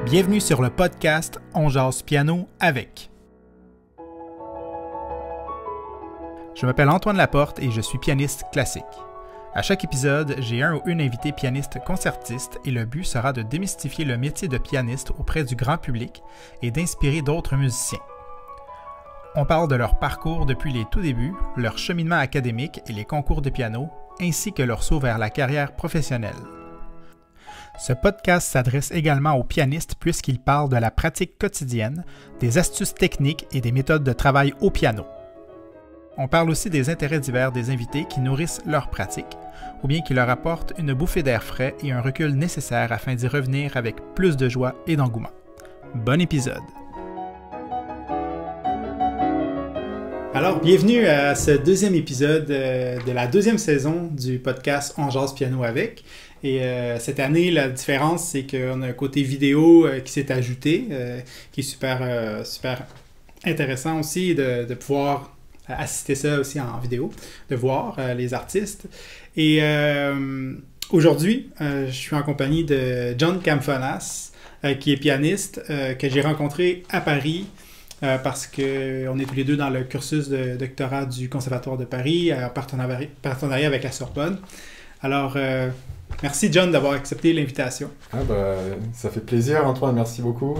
Bienvenue sur le podcast On jase piano avec. Je m'appelle Antoine Laporte et je suis pianiste classique. À chaque épisode, j'ai un ou une invité pianiste concertiste et le but sera de démystifier le métier de pianiste auprès du grand public et d'inspirer d'autres musiciens. On parle de leur parcours depuis les tout débuts, leur cheminement académique et les concours de piano, ainsi que leur saut vers la carrière professionnelle. Ce podcast s'adresse également aux pianistes puisqu'il parle de la pratique quotidienne, des astuces techniques et des méthodes de travail au piano. On parle aussi des intérêts divers des invités qui nourrissent leur pratique, ou bien qui leur apportent une bouffée d'air frais et un recul nécessaire afin d'y revenir avec plus de joie et d'engouement. Bon épisode! Alors, bienvenue à ce deuxième épisode de la deuxième saison du podcast On jase piano avec. Et cette année, la différence, c'est qu'on a un côté vidéo qui s'est ajouté, qui est super intéressant aussi de pouvoir assister ça aussi en vidéo, de voir les artistes. Et aujourd'hui, je suis en compagnie de John Camphonas, qui est pianiste, que j'ai rencontré à Paris. Parce qu'on est tous les deux dans le cursus de doctorat du Conservatoire de Paris, en partenariat avec la Sorbonne. Alors, merci John d'avoir accepté l'invitation. Ça fait plaisir Antoine, merci beaucoup.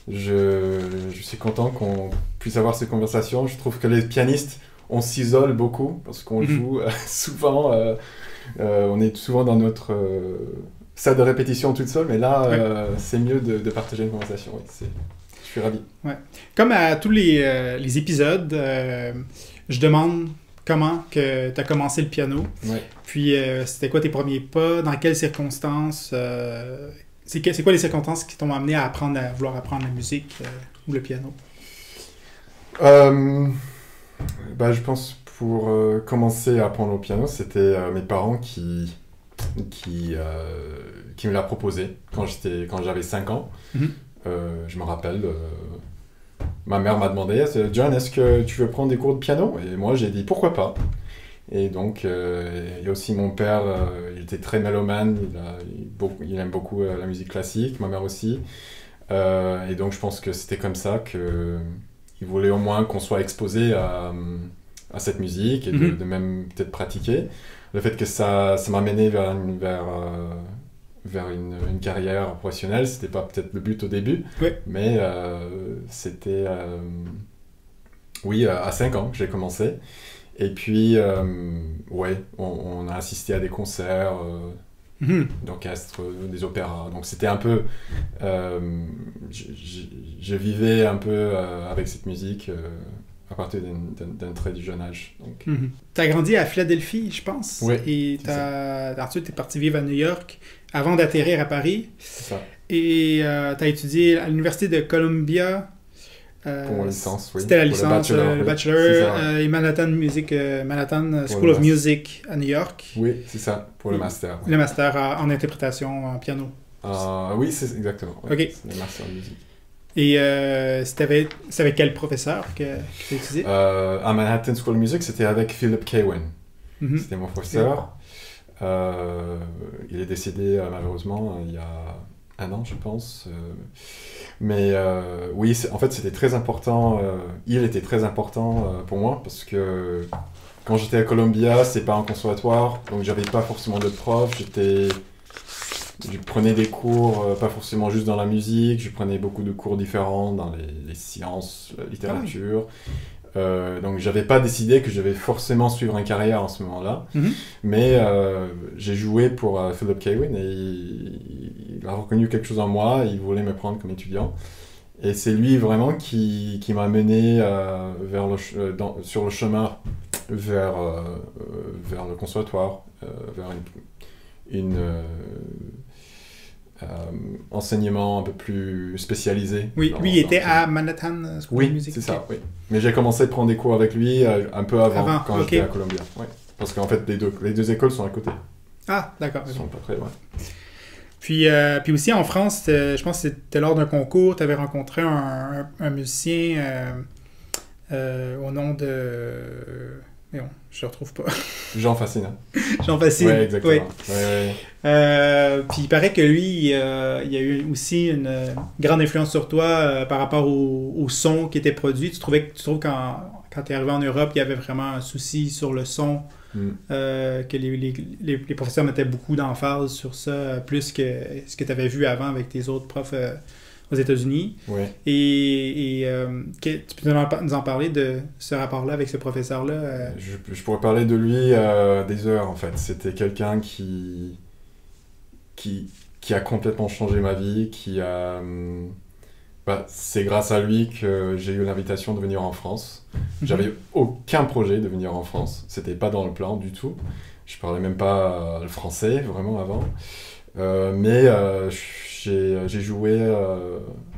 Je suis content qu'on puisse avoir ces conversations. Je trouve que les pianistes, on s'isole beaucoup parce qu'on joue souvent, on est souvent dans notre salle de répétition toute seule, mais là, c'est mieux de partager une conversation. Oui, je suis ravi. Ouais. Comme à tous les épisodes, je demande comment que tu as commencé le piano. Ouais. Puis, c'était quoi tes premiers pas? Dans quelles circonstances? C'est quoi les circonstances qui t'ont amené à vouloir apprendre la musique ou le piano? Je pense pour commencer à apprendre le piano, c'était mes parents qui me l'a proposé quand j'avais 5 ans. Mm-hmm. Je me rappelle, ma mère m'a demandé « John, est-ce que tu veux prendre des cours de piano ?» Et moi, j'ai dit « Pourquoi pas ?» Et donc, il y a aussi mon père, il était très mélomane, il aime beaucoup la musique classique, ma mère aussi. Et donc, je pense que c'était comme ça qu'il voulait au moins qu'on soit exposé à cette musique et de même peut-être pratiquer. Le fait que ça m'a mené vers une carrière professionnelle, c'était pas peut-être le but au début, mais c'était à 5 ans que j'ai commencé. Et puis on a assisté à des concerts d'orchestre, des opéras, donc c'était un peu je vivais un peu avec cette musique à partir d'un très jeune âge. Tu as grandi à Philadelphie, je pense. Oui. Et ensuite, tu es parti vivre à New York avant d'atterrir à Paris. C'est ça. Et tu as étudié à l'Université de Columbia. Pour la licence, oui. C'était la licence, le bachelor et Manhattan School of Music à New York. Oui, c'est ça, pour le master. Le master en interprétation, en piano. Oui, c'est exactement. Ouais. OK. C'est le master en musique. Et c'était avec quel professeur que tu as étudié? À Manhattan School of Music, c'était avec Philip Kawen. Mm-hmm. C'était mon professeur. Il est décédé malheureusement il y a 1 an, je pense. Mais oui, en fait, c'était très important. Il était très important pour moi parce que quand j'étais à Columbia, c'est pas un conservatoire, donc j'avais pas forcément de prof. Je prenais des cours, pas forcément juste dans la musique, je prenais beaucoup de cours différents dans les sciences, la littérature. Donc j'avais pas décidé que je vais forcément suivre une carrière en ce moment-là, mais j'ai joué pour Philip Kawen et il a reconnu quelque chose en moi, il voulait me prendre comme étudiant. Et c'est lui vraiment qui m'a mené sur le chemin vers le conservatoire, vers une enseignement un peu plus spécialisé. Oui, lui il était à Manhattan School of Music. Oui, c'est ça, oui. Mais j'ai commencé à prendre des cours avec lui un peu avant quand j'étais à Columbia. Ouais. Parce qu'en fait, les deux écoles sont à côté. Ah, d'accord. Ils sont pas très loin. Puis aussi en France, je pense que c'était lors d'un concours, tu avais rencontré un musicien au nom de Mais bon, je le retrouve pas. Jean Fascina. Jean Fascine. Ouais, exactement. Oui. Puis il paraît que lui, il y a eu aussi une grande influence sur toi par rapport au son qui était produit. Tu trouves quand tu es arrivé en Europe, il y avait vraiment un souci sur le son, que les professeurs mettaient beaucoup d'emphase sur ça, plus que ce que tu avais vu avant avec tes autres profs aux États-Unis. Ouais. Et tu peux nous en parler de ce rapport-là avec ce professeur-là? Je pourrais parler de lui des heures, en fait. C'était quelqu'un qui a complètement changé ma vie, c'est grâce à lui que j'ai eu l'invitation de venir en France. J'avais aucun projet de venir en France. C'était pas dans le plan du tout. Je parlais même pas le français, vraiment, avant. Mais j'ai joué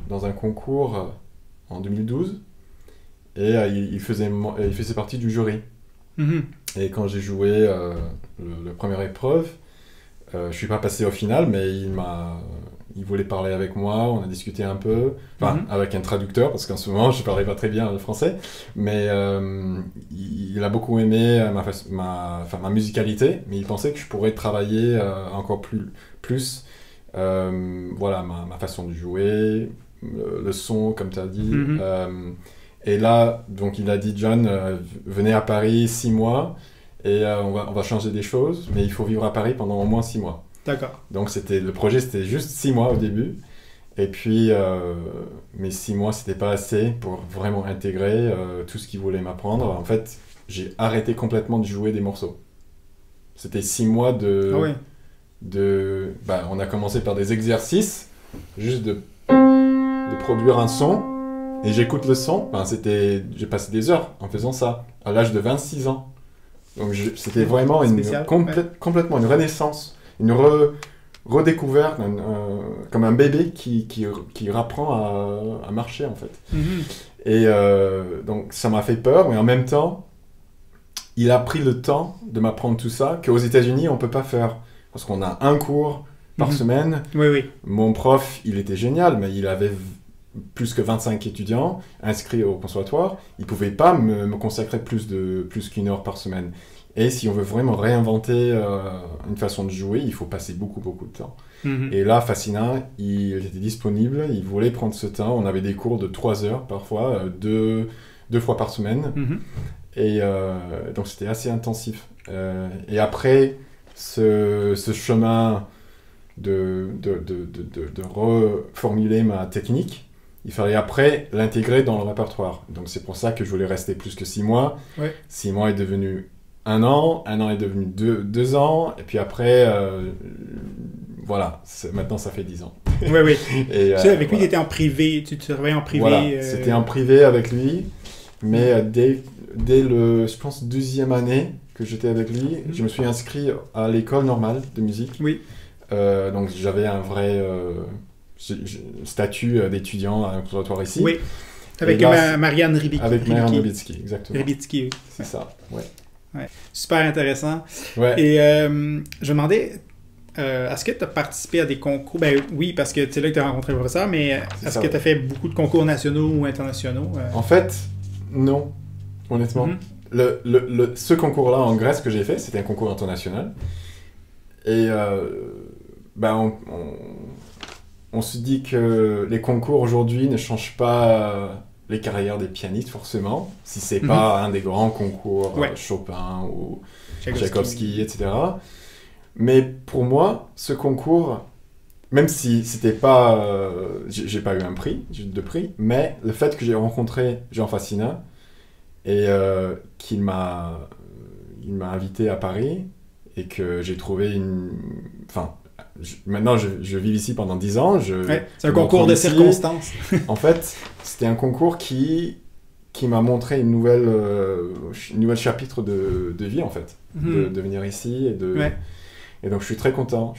dans un concours en 2012 et il faisait partie du jury. Et quand j'ai joué la première épreuve, je suis pas passé au final, mais il voulait parler avec moi, on a discuté un peu, avec un traducteur, parce qu'en ce moment je parlais pas très bien le français, mais il a beaucoup aimé ma musicalité, mais il pensait que je pourrais travailler encore plus ma façon de jouer, le son, comme tu as dit. Et là, donc il a dit, John, venez à Paris 6 mois, et on va changer des choses, mais il faut vivre à Paris pendant au moins 6 mois. D'accord. Donc le projet, c'était juste 6 mois au début. Et puis, mes 6 mois, c'était pas assez pour vraiment intégrer tout ce qu'il voulait m'apprendre. En fait, j'ai arrêté complètement de jouer des morceaux. C'était 6 mois on a commencé par des exercices, juste de produire un son. Et j'écoute le son. J'ai passé des heures en faisant ça, à l'âge de 26 ans. Donc c'était vraiment complètement une renaissance, une redécouverte, comme un bébé qui apprend à marcher en fait. Et donc ça m'a fait peur, mais en même temps, il a pris le temps de m'apprendre tout ça, qu'aux États-Unis on peut pas faire, parce qu'on a un cours par semaine. Oui. Mon prof, il était génial, mais il avait plus que 25 étudiants inscrits au conservatoire, il ne pouvait pas me consacrer plus qu'une heure par semaine. Et si on veut vraiment réinventer une façon de jouer, il faut passer beaucoup de temps. Et là, Fascina, il était disponible, il voulait prendre ce temps. On avait des cours de 3 heures parfois, deux fois par semaine. Et donc c'était assez intensif. Et après ce chemin de reformuler ma technique, il fallait après l'intégrer dans le répertoire. Donc c'est pour ça que je voulais rester plus que 6 mois. 6 mois est devenu 1 an est devenu 2 ans, et puis après, maintenant ça fait 10 ans. Oui. Et, avec lui, tu étais en privé, tu travaillais en privé. Voilà, c'était en privé avec lui, mais dès je pense, 2e année que j'étais avec lui, je me suis inscrit à l'école normale de musique. Oui. Donc j'avais un vrai statut d'étudiant à un conservatoire ici. Oui, avec Marianne Rybicki. Avec Marianne Rybicki, exactement. Rybicki, oui. C'est ça, ouais. Super intéressant. Ouais. Et je me demandais, est-ce que tu as participé à des concours? Ben oui, parce que c'est là que tu as rencontré le professeur, mais est-ce que tu as fait beaucoup de concours nationaux ou internationaux? En fait, non, honnêtement. Ce concours-là en Grèce que j'ai fait, c'était un concours international. Et on se dit que les concours aujourd'hui ne changent pas les carrières des pianistes forcément, si c'est pas un des grands concours, Chopin ou Tchaïkovski, etc. Mais pour moi, ce concours, même si c'était pas, j'ai pas eu un prix, mais le fait que j'ai rencontré Jean Fascina et qu'il m'a invité à Paris et que j'ai trouvé maintenant, je vis ici pendant 10 ans. C'est un concours de circonstances. En fait, c'était un concours qui m'a montré une nouvelle chapitre de vie, en fait. De venir ici. Et donc, je suis très content.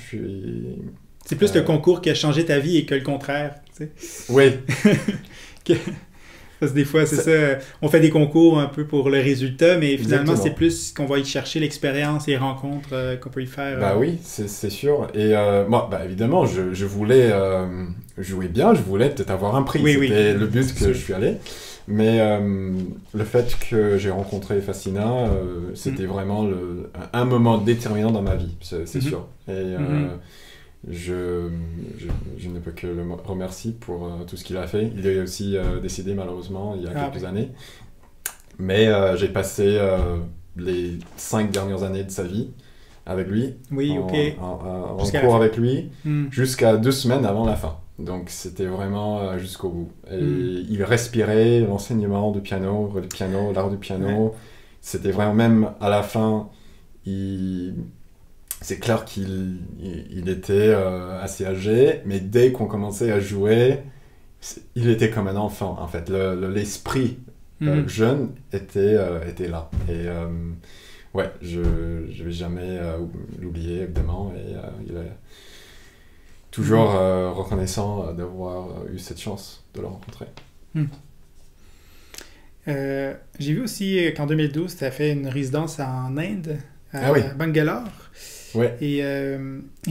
C'est plus le concours qui a changé ta vie et que le contraire. Tu sais. Oui. Parce que des fois, c'est ça. On fait des concours un peu pour le résultat, mais finalement, Exactement. C'est plus qu'on va y chercher l'expérience et les rencontres qu'on peut y faire. Bah oui, c'est sûr. Et moi, évidemment, je voulais jouer bien, je voulais peut-être avoir un prix. C'était le but que je suis allé. Mais le fait que j'ai rencontré Fassina, c'était vraiment un moment déterminant dans ma vie, c'est sûr. Et je ne peux que le remercier pour tout ce qu'il a fait. Il est aussi décédé malheureusement il y a quelques années. Mais j'ai passé les 5 dernières années de sa vie avec lui, en cours avec lui, jusqu'à 2 semaines avant la fin. Donc c'était vraiment jusqu'au bout. Et il respirait l'enseignement du piano, l'art du piano. Ouais. C'était vraiment, même à la fin, c'est clair qu'il était assez âgé, mais dès qu'on commençait à jouer, il était comme un enfant en fait. L'esprit jeune était là. Et ouais, je vais jamais l'oublier évidemment. Et il est toujours reconnaissant d'avoir eu cette chance de le rencontrer. J'ai vu aussi qu'en 2012, tu as fait une résidence en Inde, à Bangalore. Ouais. Et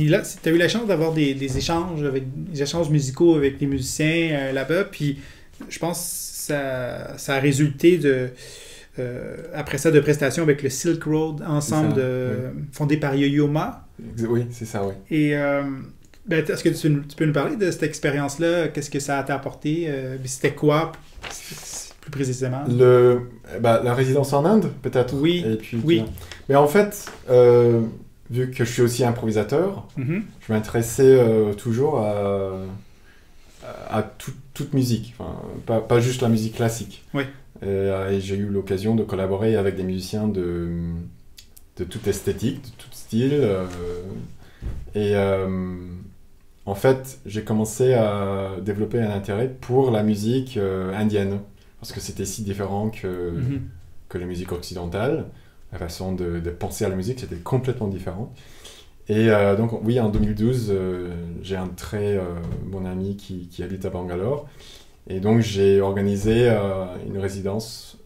là, tu as eu la chance d'avoir des échanges musicaux avec les musiciens là-bas. Puis je pense que ça a résulté après ça de prestations avec le Silk Road ensemble fondé par Yo-Yo Ma. Oui, c'est ça, oui. Et est-ce que tu peux nous parler de cette expérience-là? Qu'est-ce que ça t'a apporté? C'était quoi, plus précisément? La résidence en Inde, peut-être? Oui, et puis, oui. Mais en fait, vu que je suis aussi improvisateur, je m'intéressais toujours à toute musique, enfin, pas juste la musique classique. Oui. Et j'ai eu l'occasion de collaborer avec des musiciens de toute esthétique, de tout style. En fait, j'ai commencé à développer un intérêt pour la musique indienne, parce que c'était si différent que les musiques occidentales. La façon de penser à la musique, c'était complètement différent. Et donc, oui, en 2012, j'ai un très bon ami qui habite à Bangalore. Et donc, j'ai organisé une résidence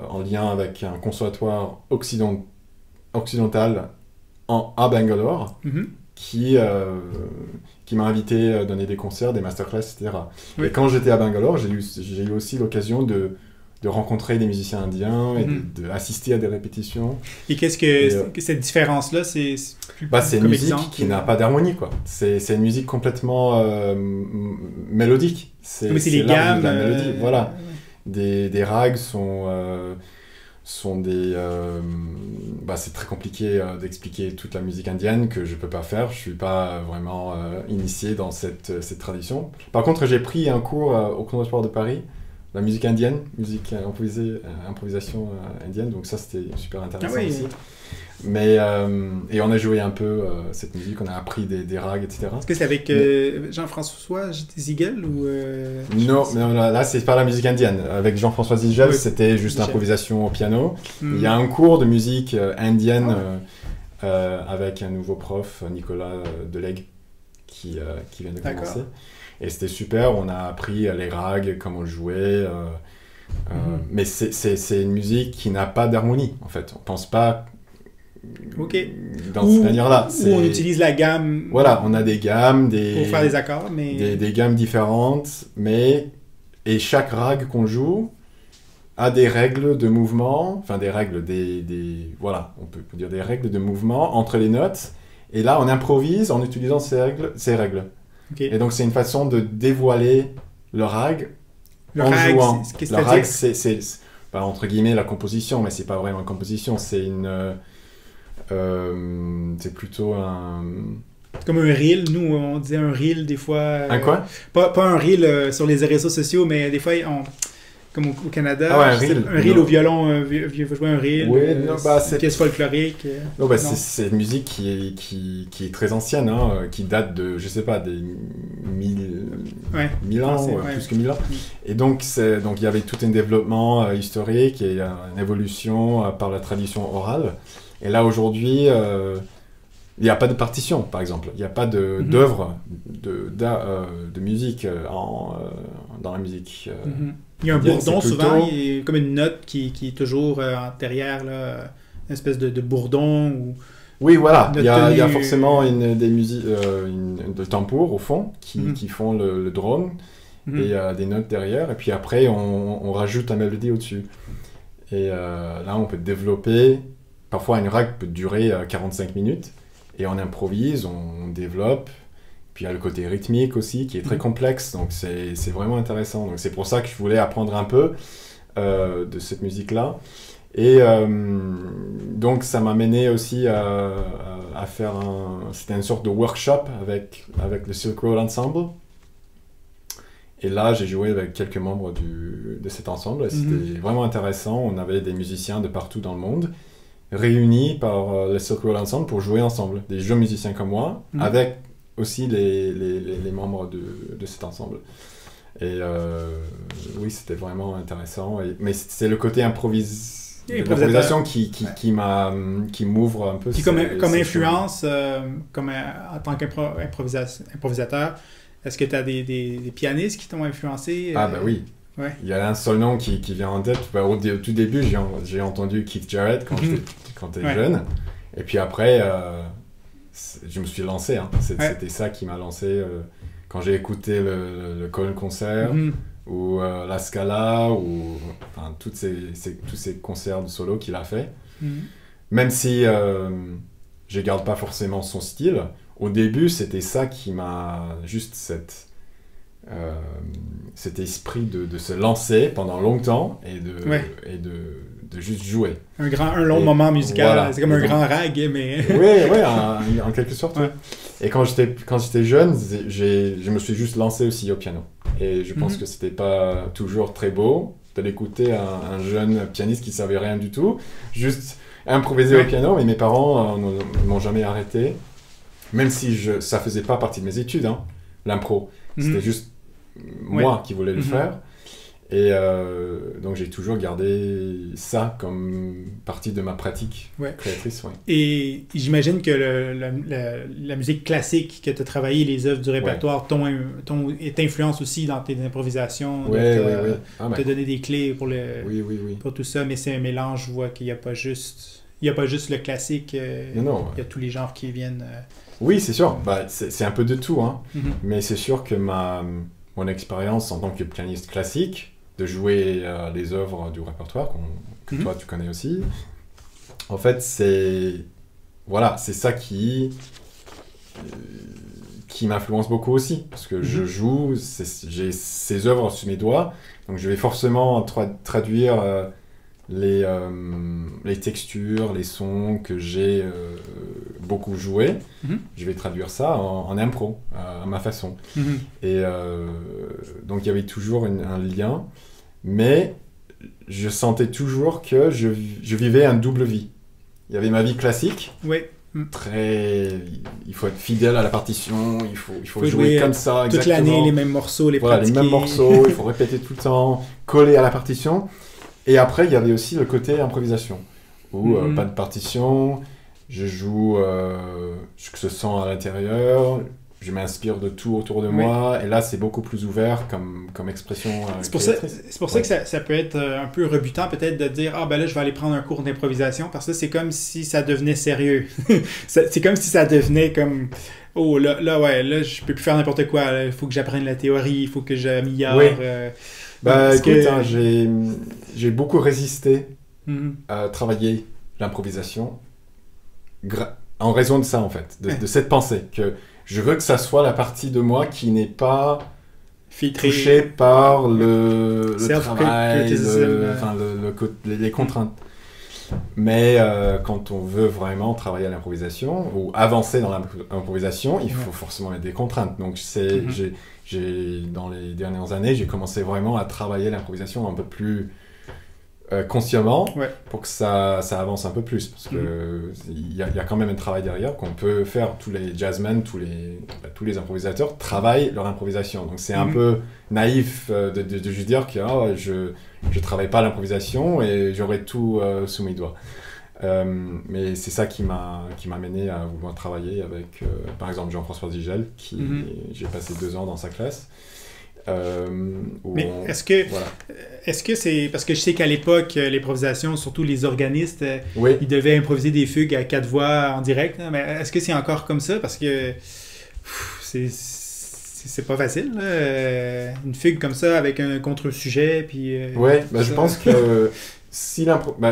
en lien avec un conservatoire occidental à Bangalore, qui m'a invité à donner des concerts, des masterclass, etc. Oui. Et quand j'étais à Bangalore, j'ai eu aussi l'occasion de rencontrer des musiciens indiens et d'assister à des répétitions. Et qu'est-ce que cette différence-là, c'est une musique qui n'a pas d'harmonie, quoi. C'est une musique complètement mélodique. C'est les gammes. De la mélodie, voilà. Des rags sont des... c'est très compliqué d'expliquer toute la musique indienne que je peux pas faire. Je suis pas vraiment initié dans cette tradition. Par contre, j'ai pris un cours au Conservatoire de Paris, la musique indienne, improvisation indienne, donc ça c'était super intéressant aussi. Mais, et on a joué un peu cette musique, on a appris des rags, etc. Est-ce que c'est avec Jean-François Zigel ou Non, là c'est pas la musique indienne. Avec Jean-François Zigel, c'était juste improvisation au piano. Il y a un cours de musique indienne avec un nouveau prof, Nicolas Delegue, qui vient de commencer. Et c'était super, on a appris les rags, comment jouer. Mais c'est une musique qui n'a pas d'harmonie, en fait. On pense pas dans cette manière-là. Où on utilise la gamme. Voilà, on a des gammes, pour faire des accords, mais... des gammes différentes, et chaque rag qu'on joue a des règles de mouvement, enfin des règles, voilà, on peut dire des règles de mouvement entre les notes. Et là, on improvise en utilisant ces règles. Okay. Et donc, c'est une façon de dévoiler le rag en jouant. Le rag, c'est pas entre guillemets la composition, mais c'est pas vraiment une composition, c'est c'est plutôt un... Comme un reel, nous on disait un reel des fois... Un quoi? Pas un reel sur les réseaux sociaux, mais des fois comme au Canada, un reel au violon, jouer un reel, c'est une pièce folklorique. C'est une musique qui est très ancienne, qui date de, je sais pas, des 1000 ans, plus que 1000 ans. Et donc il y avait tout un développement historique et une évolution par la tradition orale. Et là aujourd'hui, il n'y a pas de partition, par exemple. Il n'y a pas d'œuvre de musique dans la musique. Il y a un bourdon souvent, il y a comme une note qui est toujours derrière, là, une espèce de bourdon. Ou oui, voilà. Il y a forcément des musiques de tambour au fond qui font le drone. et des notes derrière, et puis après on rajoute la mélodie au-dessus. Et là on peut développer, parfois une rag peut durer 45 minutes, et on improvise, on développe, puis il y a le côté rythmique aussi qui est très complexe, donc c'est vraiment intéressant. Donc c'est pour ça que je voulais apprendre un peu de cette musique-là. Et donc ça m'a mené aussi à faire c'était une sorte de workshop avec le Silk Road Ensemble. Et là j'ai joué avec quelques membres de cet ensemble, et c'était vraiment intéressant. On avait des musiciens de partout dans le monde réunis par le Silk Road Ensemble pour jouer ensemble, des jeunes musiciens comme moi, avec aussi les membres de cet ensemble. Et oui, c'était vraiment intéressant, mais c'est le côté improvisation qui m'ouvre un peu. Puis comme influence, en tant qu'improvisateur, est-ce que tu as des pianistes qui t'ont influencé? Ah ben oui. Ouais. Il y a un seul nom qui vient en tête. Au tout début, j'ai entendu Keith Jarrett quand j'étais jeune. Et puis après, je me suis lancé. Hein. C'était ça qui m'a lancé quand j'ai écouté le Colin Concert ou la Scala ou enfin, tous ces concerts de solo qu'il a fait. Même si je ne garde pas forcément son style, au début, c'était ça qui m'a juste cet esprit de se lancer pendant longtemps et de juste jouer. Un long moment musical, voilà. C'est comme un grand rag, mais... Oui, en quelque sorte. Ouais. Et quand j'étais jeune, je me suis juste lancé aussi au piano. Et je pense que c'était pas toujours très beau d'écouter un jeune pianiste qui ne savait rien du tout, juste improviser au piano, mais mes parents ne m'ont jamais arrêté, même si ça faisait pas partie de mes études, hein, l'impro. C'était juste moi qui voulais le faire. Et donc j'ai toujours gardé ça comme partie de ma pratique créatrice. Ouais. Et j'imagine que la musique classique que tu as travaillé, les œuvres du répertoire, est influence aussi dans tes improvisations. Oui. Te donner des clés pour tout ça, mais c'est un mélange. Je vois qu'il n'y a pas juste le classique, il y a tous les genres qui viennent. Oui, c'est sûr. C'est un peu de tout, hein. Mais c'est sûr que mon expérience en tant que pianiste classique, de jouer les œuvres du répertoire que toi tu connais aussi. En fait, c'est ça qui m'influence beaucoup aussi, parce que je joue, j'ai ces œuvres sous mes doigts, donc je vais forcément traduire les textures, les sons que j'ai beaucoup joués. Je vais traduire ça en impro, à ma façon. Et donc il y avait toujours un lien, mais je sentais toujours que je vivais une double vie. Il y avait ma vie classique, il faut être fidèle à la partition, il faut jouer comme ça, toute l'année, les mêmes morceaux, pratiquer. Les mêmes morceaux, il faut répéter tout le temps, coller à la partition. Et après, il y avait aussi le côté improvisation, où pas de partition, je joue ce que je sens à l'intérieur, je m'inspire de tout autour de moi, et là, c'est beaucoup plus ouvert comme expression. C'est pour ça que ça peut être un peu rebutant, peut-être, de dire « Ah, ben là, je vais aller prendre un cours d'improvisation », parce que c'est comme si ça devenait sérieux. C'est comme si ça devenait comme... Oh, là, je peux plus faire n'importe quoi, il faut que j'apprenne la théorie, il faut que j'améliore... Écoute, j'ai beaucoup résisté à travailler l'improvisation en raison de ça, en fait, de cette pensée, que je veux que ça soit la partie de moi qui n'est pas touchée par le travail, les contraintes. Mais quand on veut vraiment travailler à l'improvisation ou avancer dans l'improvisation, il faut forcément mettre des contraintes. Donc dans les dernières années, j'ai commencé vraiment à travailler l'improvisation un peu plus consciemment pour que ça avance un peu plus. Parce qu'il y a quand même un travail derrière qu'on peut faire. Tous les jazzmen, tous les improvisateurs travaillent leur improvisation. Donc c'est un peu naïf de juste dire que je travaille pas l'improvisation et j'aurai tout sous mes doigts. Mais c'est ça qui m'a mené à vouloir travailler avec, par exemple, Jean-François Zigel, j'ai passé 2 ans dans sa classe. Mais est-ce que c'est... Parce que je sais qu'à l'époque, l'improvisation, surtout les organistes, ils devaient improviser des fugues à 4 voix en direct. Hein, mais est-ce que c'est encore comme ça? Parce que c'est c'est pas facile, là. Une fugue comme ça avec un contre-sujet, puis... ouais, je pense que si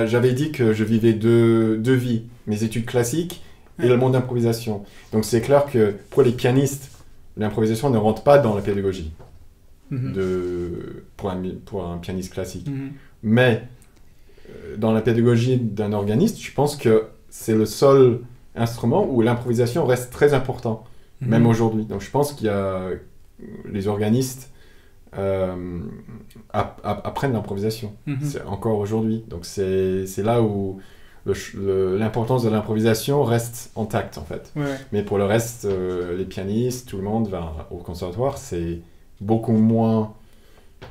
j'avais dit que je vivais deux vies, mes études classiques et le monde d'improvisation. Donc c'est clair que pour les pianistes, l'improvisation ne rentre pas dans la pédagogie pour un pianiste classique. Mais dans la pédagogie d'un organiste, je pense que c'est le seul instrument où l'improvisation reste très important, même aujourd'hui. Donc je pense qu'il y a les organistes apprennent l'improvisation, c'est encore aujourd'hui. Donc c'est là où l'importance de l'improvisation reste intacte en fait. Ouais. Mais pour le reste, les pianistes, tout le monde va au conservatoire, c'est beaucoup moins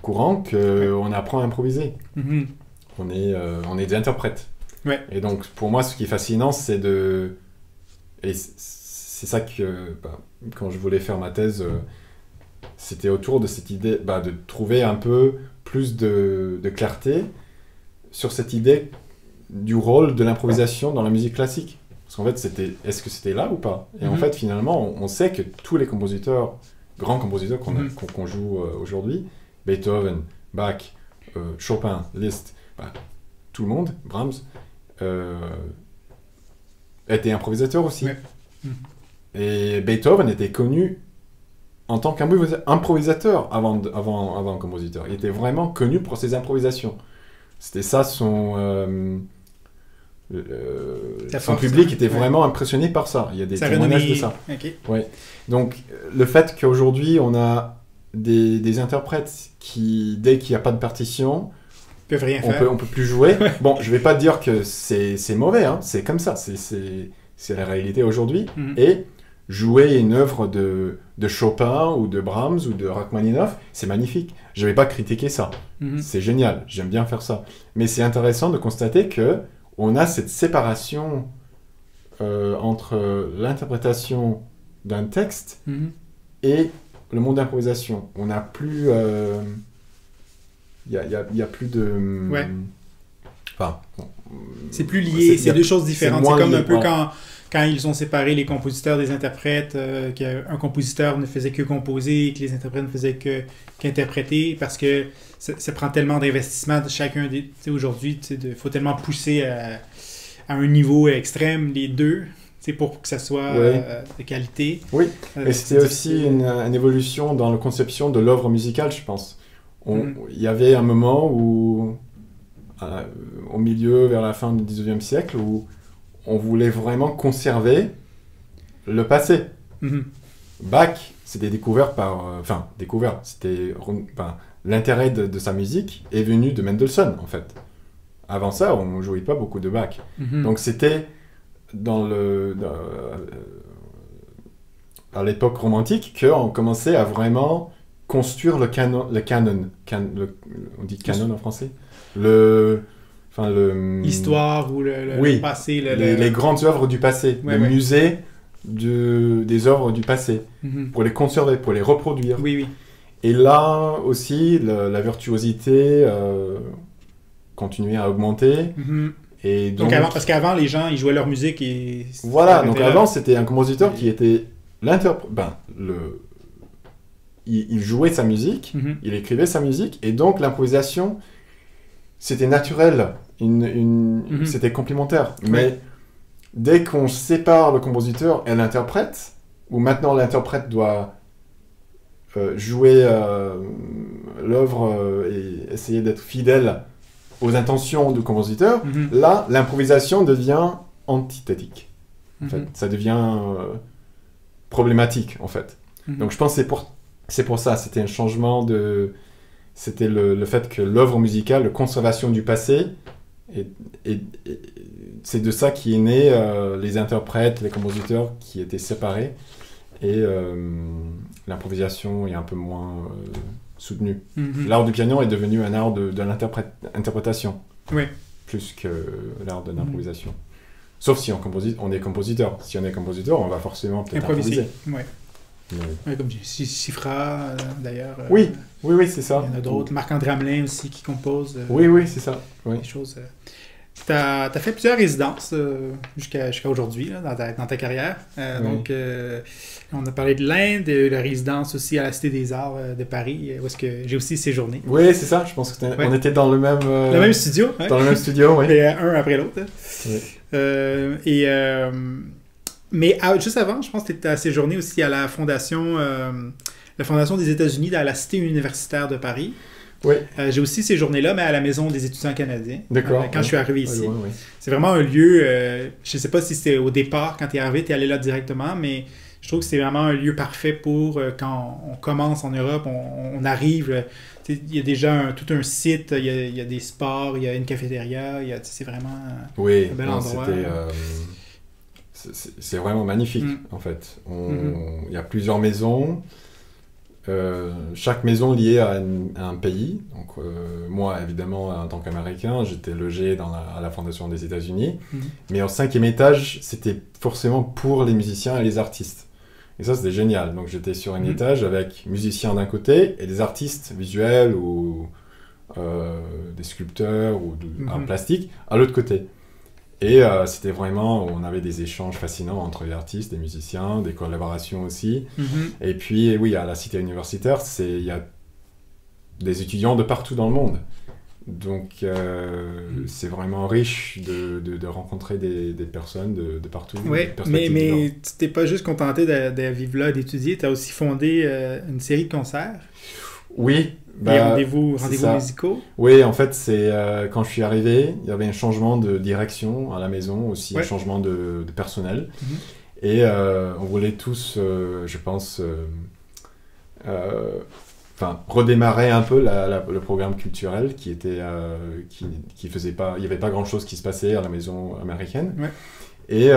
courant qu'on apprend à improviser. On est des interprètes. Ouais. Et donc pour moi, ce qui est fascinant, c'est et c'est ça que quand je voulais faire ma thèse, c'était autour de cette idée de trouver un peu plus de clarté sur cette idée du rôle de l'improvisation dans la musique classique. Parce qu'en fait, est-ce que c'était là ou pas? Et en fait, finalement, on sait que tous les compositeurs, grands compositeurs qu'on joue aujourd'hui, Beethoven, Bach, Chopin, Liszt, tout le monde, Brahms, était improvisateur aussi. Ouais. Et Beethoven était connu en tant qu'improvisateur avant compositeur. Il était vraiment connu pour ses improvisations. C'était ça son public était vraiment impressionné par ça. Il y a des témoignages de ça. Okay. Ouais. Donc le fait qu'aujourd'hui on a des interprètes qui, dès qu'il n'y a pas de partition, peuvent rien faire. On peut plus jouer. Bon, je vais pas dire que c'est mauvais, hein. C'est comme ça, c'est la réalité aujourd'hui. Et jouer une œuvre de Chopin ou de Brahms ou de Rachmaninoff, c'est magnifique. Je vais pas critiquer ça. C'est génial, j'aime bien faire ça. Mais c'est intéressant de constater que on a cette séparation entre l'interprétation d'un texte et le monde d'improvisation. On n'a plus... Il y a plus de... Ouais. Enfin, c'est plus lié, c'est deux choses différentes. C'est comme un peu quand ils ont séparé les compositeurs des interprètes, qu'un compositeur ne faisait que composer et que les interprètes ne faisaient qu'interpréter, parce que ça prend tellement d'investissement de chacun des... Aujourd'hui, il faut tellement pousser à un niveau extrême, les deux, pour que ça soit de qualité. Oui, et c'était aussi une évolution dans la conception de l'œuvre musicale, je pense. Il y avait un moment où, au milieu, vers la fin du XIXe siècle, où on voulait vraiment conserver le passé. Bach, c'était découvert l'intérêt de sa musique est venu de Mendelssohn, en fait. Avant ça, on ne jouait pas beaucoup de Bach. Donc c'était à l'époque romantique qu'on commençait à vraiment construire le canon. On dit canon en français? L'histoire ou le passé. Les grandes œuvres du passé. Le musée des œuvres du passé. Pour les conserver, pour les reproduire. Oui. Et là aussi, la virtuosité continuait à augmenter. Et donc parce qu'avant, les gens, ils jouaient leur musique et... Voilà, donc avant, c'était un compositeur qui était l'interprète... Il jouait sa musique, il écrivait sa musique, et donc l'improvisation, c'était naturel, c'était complémentaire. Mais dès qu'on sépare le compositeur et l'interprète, où maintenant l'interprète doit jouer l'œuvre et essayer d'être fidèle aux intentions du compositeur, là, l'improvisation devient antithétique. En fait. Ça devient problématique, en fait. Donc je pense que c'est pour ça, c'était un changement de... C'était le fait que l'œuvre musicale, la conservation du passé, et c'est de ça qui est né les interprètes, les compositeurs qui étaient séparés, et l'improvisation est un peu moins soutenue. L'art du piano est devenu un art de l'interprétation, plus que l'art de l'improvisation. Sauf si on est compositeur. Si on est compositeur, on va forcément peut-être improviser. Comme Sifra, d'ailleurs. Oui, c'est ça. Il y en a d'autres. Marc-André Hamelin aussi qui compose. Oui, c'est ça. Des choses. as fait plusieurs résidences jusqu'à aujourd'hui là, dans ta carrière. Donc, on a parlé de l'Inde, de la résidence aussi à la Cité des Arts de Paris, où est-ce que j'ai aussi séjourné. Oui, c'est ça. Je pense qu'on était dans le même... le même studio. Dans le même studio, oui. Et un après l'autre. Oui. Mais juste avant, je pense que tu as séjourné aussi à la Fondation des États-Unis dans la Cité universitaire de Paris. Oui. J'ai aussi séjourné là, mais à la Maison des étudiants canadiens. D'accord. Quand je suis arrivé ici. Oui. C'est vraiment un lieu, je ne sais pas si c'était au départ, quand tu es arrivé, tu es allé là directement, mais je trouve que c'est vraiment un lieu parfait pour quand on commence en Europe, on arrive, il y a déjà tout un site, il y a des sports, il y a une cafétéria, c'est vraiment un bel endroit. C'est vraiment magnifique, en fait. Il y a plusieurs maisons. Chaque maison liée à un pays. Donc, moi, évidemment, en tant qu'Américain, j'étais logé à la Fondation des États-Unis. Mais au 5e étage, c'était forcément pour les musiciens et les artistes. Et ça, c'était génial. Donc, j'étais sur un étage avec musiciens d'un côté et des artistes visuels ou des sculpteurs ou en plastique à l'autre côté. Et c'était vraiment, on avait des échanges fascinants entre les artistes, les musiciens, des collaborations aussi. Et puis, oui, à la cité universitaire, il y a des étudiants de partout dans le monde. Donc, c'est vraiment riche de rencontrer des personnes de partout. Oui, mais tu t'es pas juste contenté de vivre là, d'étudier, tu as aussi fondé une série de concerts. Oui. Des rendez-vous musicaux. Oui, en fait, c'est quand je suis arrivé, il y avait un changement de direction à la maison, aussi un changement de personnel. Et on voulait tous, je pense, redémarrer un peu le programme culturel qui faisait pas... Il n'y avait pas grand-chose qui se passait à la maison américaine. Ouais. Et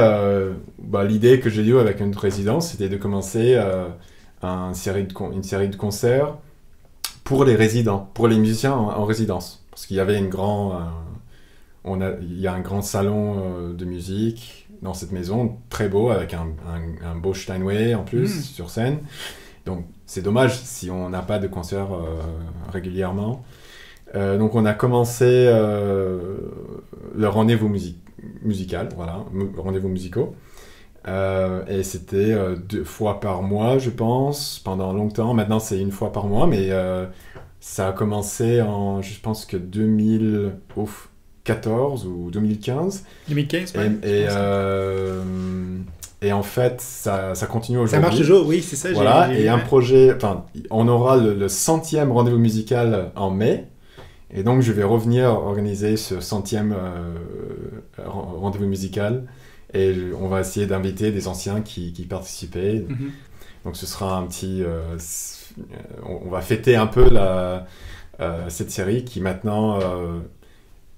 l'idée que j'ai eue avec une résidence, c'était de commencer une série de concerts pour les résidents, pour les musiciens en résidence. Parce qu'il y avait il y a un grand salon de musique dans cette maison, très beau, avec un beau Steinway en plus, sur scène. Donc c'est dommage si on n'a pas de concert régulièrement. Donc on a commencé le rendez-vous musical, voilà, rendez-vous musicaux. Et c'était 2 fois par mois, je pense, pendant longtemps. Maintenant, c'est 1 fois par mois, mais ça a commencé je pense que 2014 ou 2015. 2015, oui. Et en fait, ça continue aujourd'hui. Ça marche toujours, oui, c'est ça. Voilà, un projet... on aura le 100e rendez-vous musical en mai. Et donc, je vais revenir organiser ce 100e rendez-vous musical. Et on va essayer d'inviter des anciens qui participaient. Donc ce sera un petit... on va fêter un peu cette série qui maintenant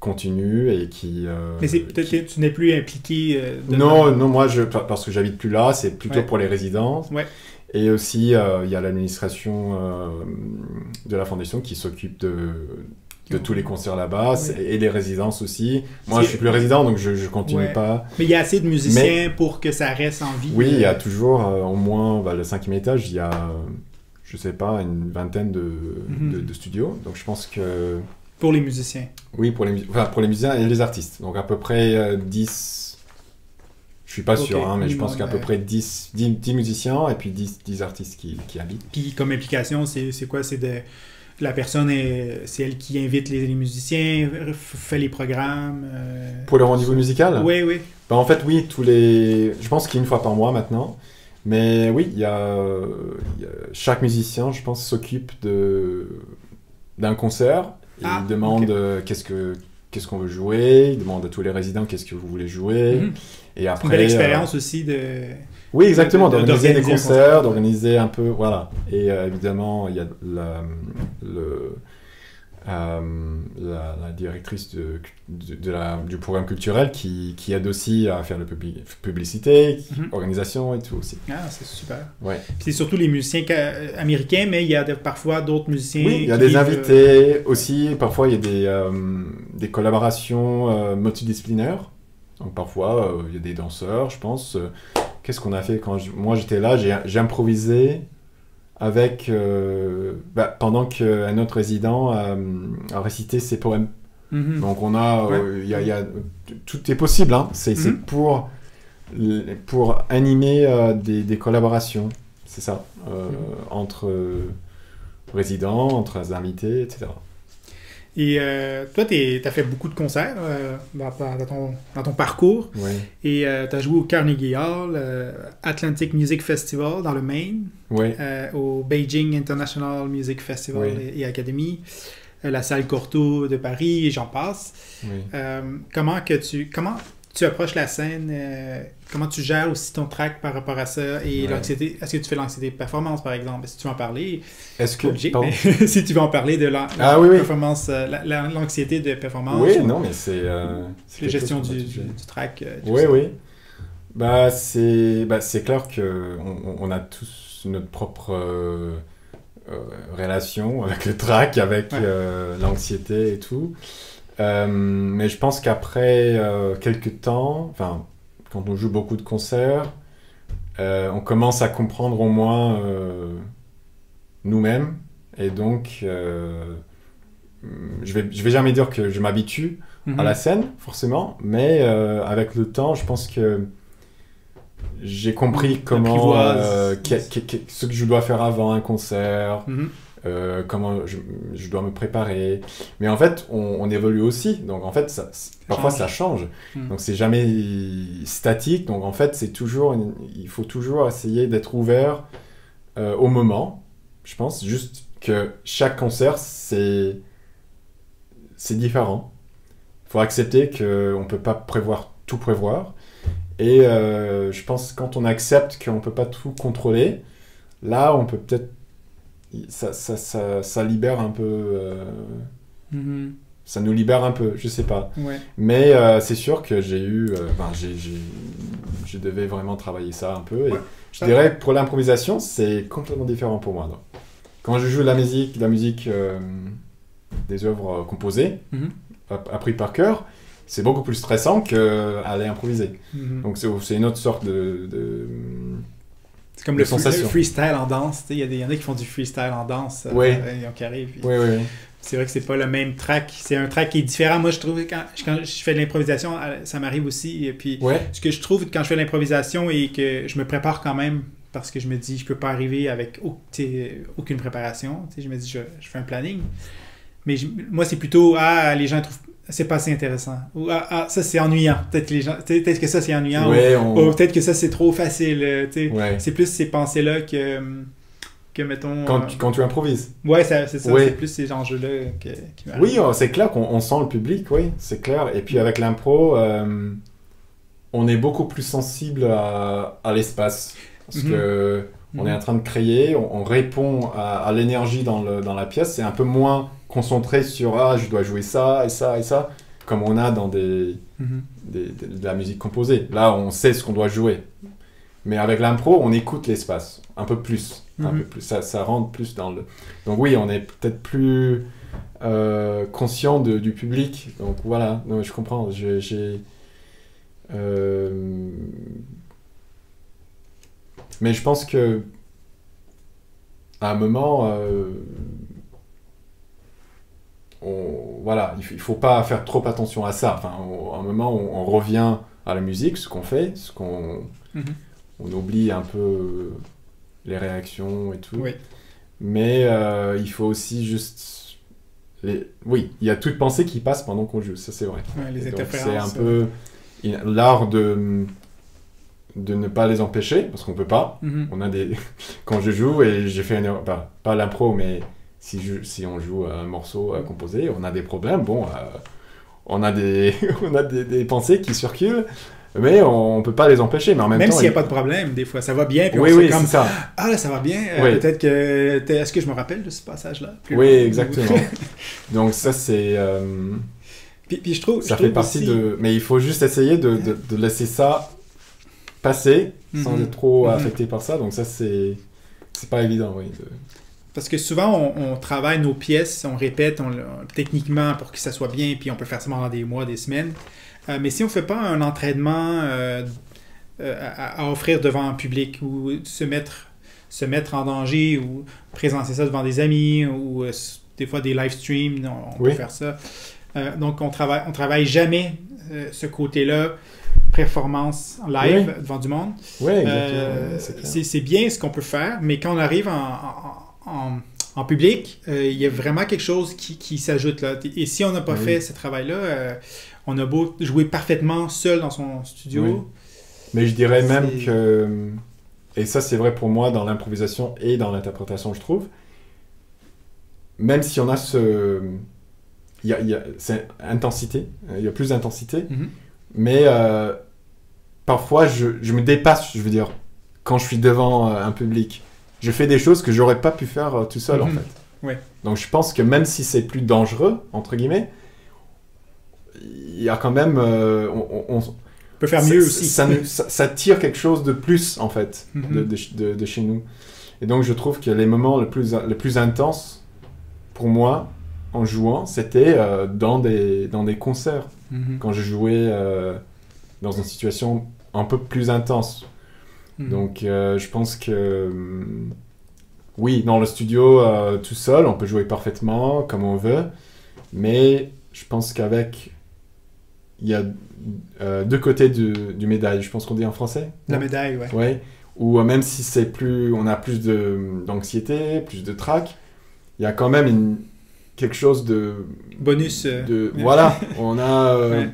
continue et qui... Mais peut-être que tu n'es plus impliqué... Non, moi, parce que j'habite plus là, c'est plutôt pour les résidents. Ouais. Et aussi, il y a l'administration de la fondation qui s'occupe de tous les concerts là-bas, et les résidences aussi. Moi, je suis plus résident, donc je continue pas. Mais il y a assez de musiciens pour que ça reste en vie. Oui, il y a toujours, au moins, le 5e étage, il y a, je sais pas, une vingtaine de studios. Donc, je pense que... Pour les musiciens. Oui, pour les musiciens et les artistes. Donc, à peu près 10... Je suis pas sûr, mais je pense qu'à peu près 10 musiciens et puis 10 artistes qui habitent. Puis, comme implication, c'est quoi? C'est de... La personne, c'est elle qui invite les musiciens, fait les programmes. Pour le rendez-vous musical? Oui. En fait, oui, je pense qu'il y a 1 fois par mois maintenant. Mais oui, chaque musicien, je pense, s'occupe d'un concert. Et il demande qu'est-ce qu'on veut jouer. Il demande à tous les résidents qu'est-ce que vous voulez jouer. Et après, c'est une belle expérience aussi de... Oui, exactement, d'organiser des concerts, d'organiser un peu, voilà. Et évidemment, il y a la directrice du programme culturel qui aide aussi à faire la publicité, organisation et tout aussi. Ah, c'est super. Ouais. Puis c'est surtout les musiciens américains, mais il y a parfois d'autres musiciens. Oui, il y a des invités aussi. Parfois, il y a des collaborations multidisciplinaires. Donc parfois, il y a des danseurs, je pense. Qu'est-ce qu'on a fait quand moi j'étais là? J'ai improvisé avec pendant qu'un autre résident a récité ses poèmes. Donc on a, tout est possible, hein. C'est pour animer des collaborations, c'est ça, entre résidents, entre invités, etc. Et toi, tu as fait beaucoup de concerts dans ton parcours. Oui. Et tu as joué au Carnegie Hall, Atlantic Music Festival dans le Maine, au Beijing International Music Festival et Academy, la salle Cortot de Paris, et j'en passe. Oui. Comment tu approches la scène? Comment tu gères aussi ton track par rapport à ça et l'anxiété? Est-ce que tu fais l'anxiété de performance, par exemple? Si tu veux en parler, si tu veux en parler de performance, l'anxiété de performance. Oui, non, mais c'est la gestion du track. Oui. Bah, c'est clair qu'on a tous notre propre relation avec le track, avec l'anxiété et tout. Mais je pense qu'après quelques temps, enfin, quand on joue beaucoup de concerts, on commence à comprendre au moins nous-mêmes. Et donc, je vais jamais dire que je m'habitue à la scène, forcément, mais avec le temps, je pense que j'ai compris comment ce que je dois faire avant un concert. Comment je dois me préparer. Mais en fait, on évolue aussi. Donc en fait, parfois ça change. Donc c'est jamais statique. Donc en fait, il faut toujours essayer d'être ouvert au moment. Je pense juste que chaque concert, c'est différent. Il faut accepter qu'on ne peut pas tout prévoir. Et je pense que quand on accepte qu'on ne peut pas tout contrôler, là, on peut peut-être ça libère un peu ça nous libère un peu, je sais pas, mais c'est sûr que j'ai eu je devais vraiment travailler ça un peu, et je dirais pour l'improvisation c'est complètement différent pour moi. Donc, quand je joue la musique des œuvres composées appris par cœur, c'est beaucoup plus stressant qu'aller improviser. Donc c'est une autre sorte de c'est comme le freestyle en danse. Il y en a qui font du freestyle en danse qui arrivent. Oui. C'est vrai que c'est pas le même track. C'est un track qui est différent. Moi, je trouve que quand je fais de l'improvisation, ça m'arrive aussi. Et puis, ce que je trouve quand je fais de l'improvisation et que je me prépare quand même, parce que je me dis, je peux pas arriver avec aucune préparation. Je me dis, je fais un planning. Mais moi, c'est plutôt, les gens trouvent c'est pas assez intéressant. Ou ça c'est ennuyant. Peut-être que ça c'est ennuyant. Ou peut-être que ça c'est trop facile. C'est plus ces pensées-là que mettons. Quand tu improvises. Ouais, c'est ça. C'est plus ces enjeux-là qui m'arrivent. Oui, c'est clair qu'on sent le public, oui, c'est clair. Et puis avec l'impro, on est beaucoup plus sensible à l'espace. Parce que on est en train de créer, on répond à l'énergie dans la pièce. C'est un peu moins concentré sur je dois jouer ça et ça et ça, comme on a dans de la musique composée. Là, on sait ce qu'on doit jouer. Mais avec l'impro, on écoute l'espace un peu plus. Un peu plus. Ça rentre plus dans le... Donc oui, on est peut-être plus conscient du public. Donc voilà, non, je comprends. Mais je pense que à un moment... il faut pas faire trop attention à ça. Enfin, à un moment, on revient à la musique, ce qu'on fait, on oublie un peu les réactions et tout. Mais il faut aussi juste... Oui, il y a toute pensée qui passe pendant qu'on joue, ça c'est vrai. Les interférences. C'est un peu l'art de ne pas les empêcher, parce qu'on peut pas. On a quand je joue, et j'ai fait pas l'impro, mais... Si on joue un morceau composé, on a des problèmes. Bon, on a des pensées qui circulent, mais on peut pas les empêcher. Mais en même temps, s'il n'y a pas de problème, des fois, ça va bien. Puis c'est ça. Là, ça va bien. Peut-être que... Est-ce que je me rappelle de ce passage-là? Exactement. Donc ça, c'est... Puis je trouve... Ça fait partie aussi... Mais il faut juste essayer de laisser ça passer, sans être trop affecté par ça. Donc ça, c'est pas évident, Parce que souvent, on travaille nos pièces, on répète techniquement pour que ça soit bien, puis on peut faire ça pendant des mois, des semaines. Mais si on ne fait pas un entraînement à offrir devant un public, ou se mettre en danger, ou présenter ça devant des amis, ou des fois des live streams, on peut faire ça. Donc, on travaille jamais ce côté-là, performance live devant du monde. Oui, exactement. C'est bien ce qu'on peut faire, mais quand on arrive en public, il y a vraiment quelque chose qui s'ajoute là. Et si on n'a pas fait ce travail-là, on a beau jouer parfaitement seul dans son studio. Oui. Mais je dirais même que, et ça c'est vrai pour moi dans l'improvisation et dans l'interprétation, je trouve, même si on a c'est intensité, il y a plus d'intensité, mais parfois je me dépasse, je veux dire, quand je suis devant un public. Je fais des choses que j'aurais pas pu faire tout seul en fait. Ouais. Donc je pense que même si c'est plus dangereux, entre guillemets, il y a quand même... on peut faire mieux aussi. Ça tire quelque chose de plus en fait de chez nous. Et donc je trouve que les moments les plus intenses pour moi en jouant, c'était dans des concerts. Quand je jouais dans une situation un peu plus intense. Donc je pense que oui, dans le studio tout seul, on peut jouer parfaitement comme on veut, mais je pense qu'avec il y a deux côtés du médaille, je pense qu'on dit en français. La médaille, ouais. Ouais. Ou même si on a plus d'anxiété, plus de trac, il y a quand même quelque chose de bonus. Voilà, on a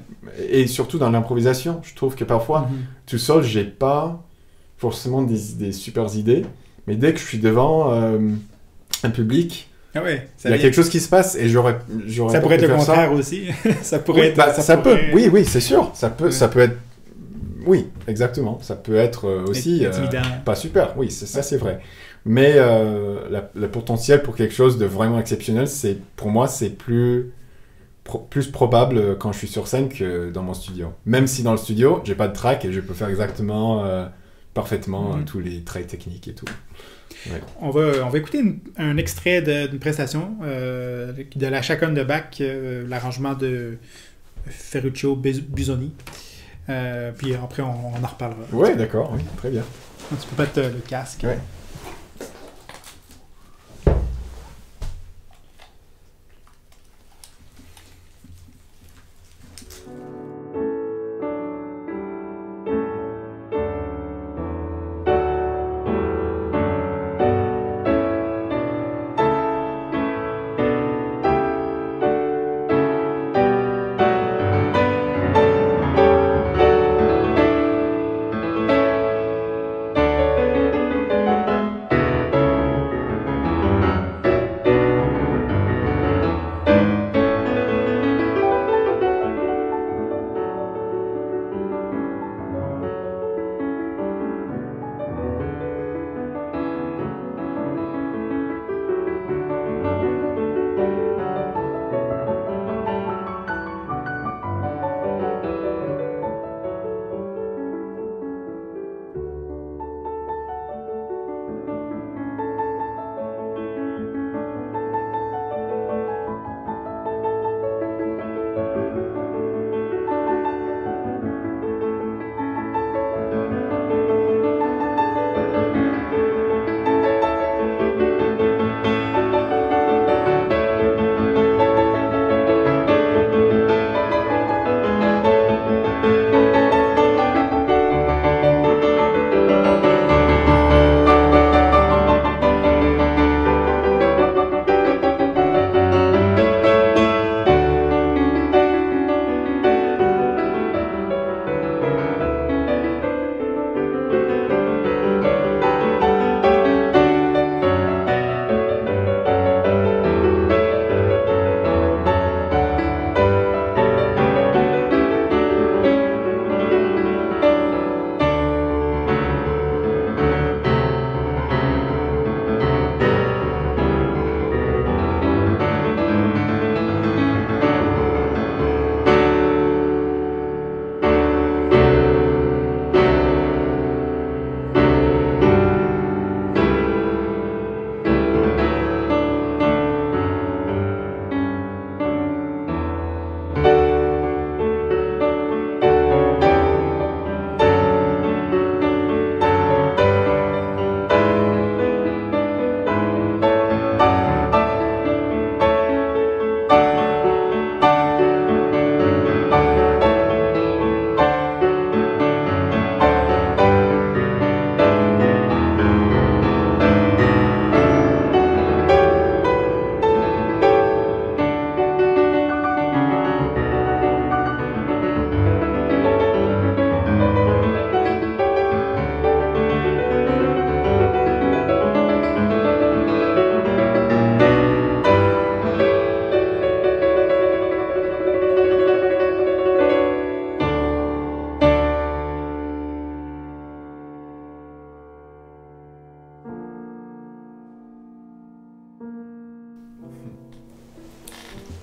et surtout dans l'improvisation, je trouve que parfois tout seul, j'ai pas forcément des super idées, mais dès que je suis devant un public, il y a quelque chose qui se passe et j'aurais ça pourrait être le contraire aussi. Ça pourrait oui, c'est sûr, ça peut être, oui, exactement, ça peut être aussi pas super, oui, ça c'est vrai, mais le potentiel pour quelque chose de vraiment exceptionnel, pour moi c'est plus probable quand je suis sur scène que dans mon studio, même si dans le studio j'ai pas de track et je peux faire exactement parfaitement tous les traits techniques et tout. Ouais. On va écouter un extrait d'une prestation de la Chaconne de Bach, l'arrangement de Ferruccio Busoni. Puis après, on en reparlera. Oui, d'accord, oui, très bien. Tu peux mettre le casque. Ouais.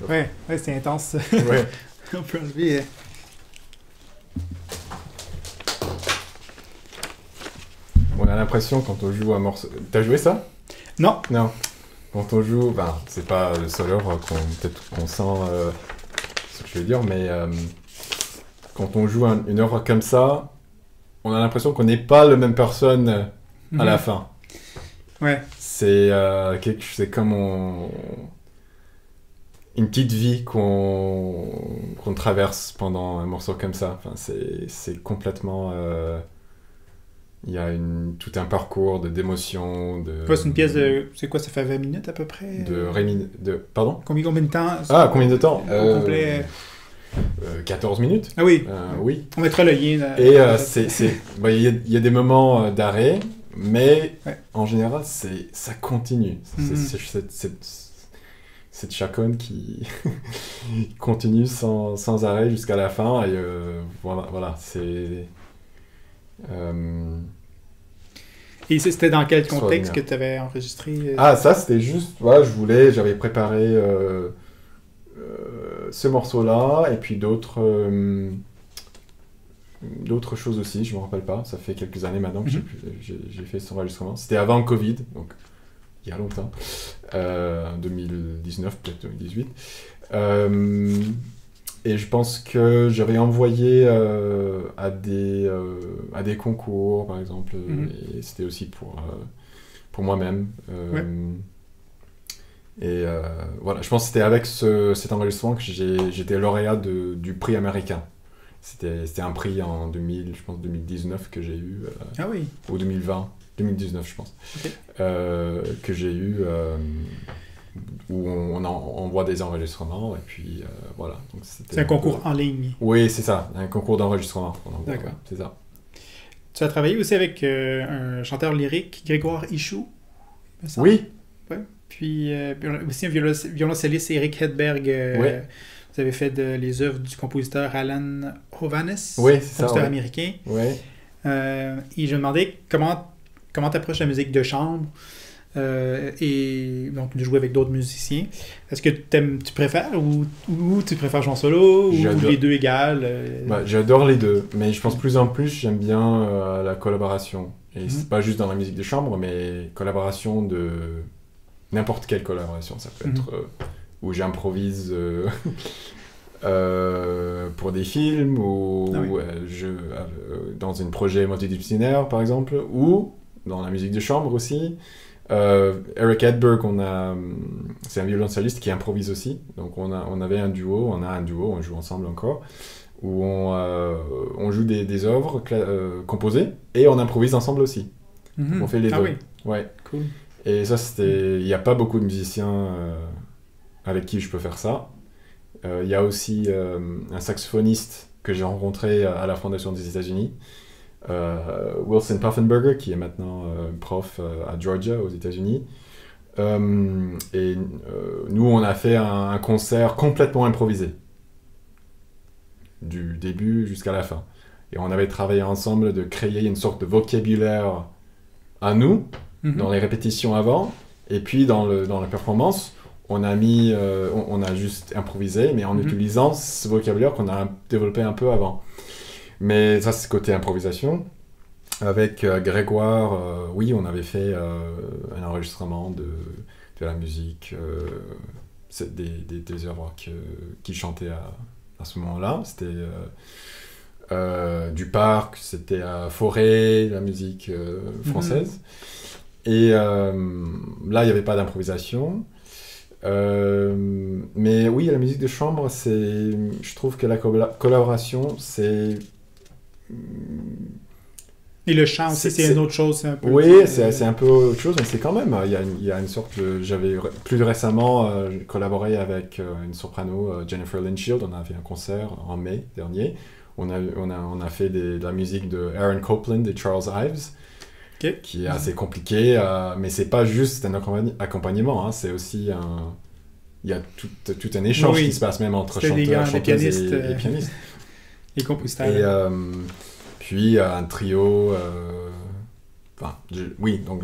Ouais, c'est intense. Ouais. On peut enlever... On a l'impression quand on joue un morceau... T'as joué ça? Non. Non. Quand on joue... c'est pas le seul œuvre peut-être qu'on sent... ce que je veux dire, mais... quand on joue une œuvre comme ça, on a l'impression qu'on n'est pas la même personne à la fin. Ouais. C'est comme une petite vie qu'on traverse pendant un morceau comme ça. Enfin, c'est complètement... il y a tout un parcours d'émotions. C'est une pièce de... C'est quoi, ça fait 20 minutes à peu près? Pardon? Combien de temps? Combien de temps? Au complet... 14 minutes. Ah oui. Oui. On mettra le lien. Et il y a des moments d'arrêt, mais en général, ça continue. Cette chaconne qui continue sans arrêt jusqu'à la fin. Et voilà, c'est... Et c'était dans quel contexte que tu avais enregistré? Ça, c'était juste... j'avais préparé... ce morceau-là, et puis d'autres choses aussi, je me rappelle pas, ça fait quelques années maintenant que j'ai fait cet enregistrement. C'était avant le Covid, donc il y a longtemps, 2019, peut-être 2018. Et je pense que j'avais envoyé à des concours, par exemple, et c'était aussi pour moi-même. Et voilà, je pense que c'était avec cet enregistrement que j'étais lauréat du prix américain. C'était un prix en 2019 que j'ai eu. Ah oui. Ou 2019 je pense. Okay. Que j'ai eu où on envoie des enregistrements et puis voilà. Donc c'est un concours en ligne. Oui, c'est ça, un concours d'enregistrement. D'accord. C'est ça. Tu as travaillé aussi avec un chanteur lyrique, Grégoire Ichou. Oui. Ouais. Puis aussi un violoncelliste, Eric Hedberg. Vous avez fait les œuvres du compositeur Alan Hovhannes, compositeur américain. Oui. Et je me demandais comment tu approches la musique de chambre et donc de jouer avec d'autres musiciens. Est-ce que tu préfères ou tu préfères jouer en solo ou les deux égales? J'adore les deux, mais je pense plus en plus j'aime bien la collaboration. Et c'est pas juste dans la musique de chambre, mais collaboration de... N'importe quelle collaboration, ça peut être où j'improvise pour des films ou dans un projet multidisciplinaire par exemple, ou dans la musique de chambre aussi. Eric Hedberg, c'est un violoncelliste qui improvise aussi, donc on a un duo, on joue ensemble encore, où on joue des œuvres composées et on improvise ensemble aussi. On fait les deux. Oui. Ouais. Cool. Et ça, il n'y a pas beaucoup de musiciens avec qui je peux faire ça. Il y a aussi un saxophoniste que j'ai rencontré à la Fondation des États-Unis, Wilson Puffenberger, qui est maintenant prof à Georgia, aux États-Unis. Nous, on a fait un concert complètement improvisé, du début jusqu'à la fin. Et on avait travaillé ensemble de créer une sorte de vocabulaire à nous, dans les répétitions avant, et puis dans la performance, on a juste improvisé, mais en utilisant ce vocabulaire qu'on a développé un peu avant. Mais ça, c'est côté improvisation. Avec Grégoire, oui, on avait fait un enregistrement de la musique, des œuvres qu'il chantait à ce moment-là. C'était du parc, c'était à Forêt, la musique française. Et là, il n'y avait pas d'improvisation. Mais oui, la musique de chambre, je trouve que la collaboration, c'est... Et le chant aussi, c'est une autre chose. C'est un peu autre chose, mais c'est quand même... Il y a une sorte de... J'avais plus récemment collaboré avec une soprano, Jennifer Lynn Shield. On a fait un concert en mai dernier. On a fait de la musique de Aaron Copland et Charles Ives. Okay. Qui est assez compliqué, mais c'est pas juste un accompagnement, c'est aussi il y a tout un échange qui se passe même entre chanteurs, chanteuses et pianistes. Et compositeurs. Et puis un trio, donc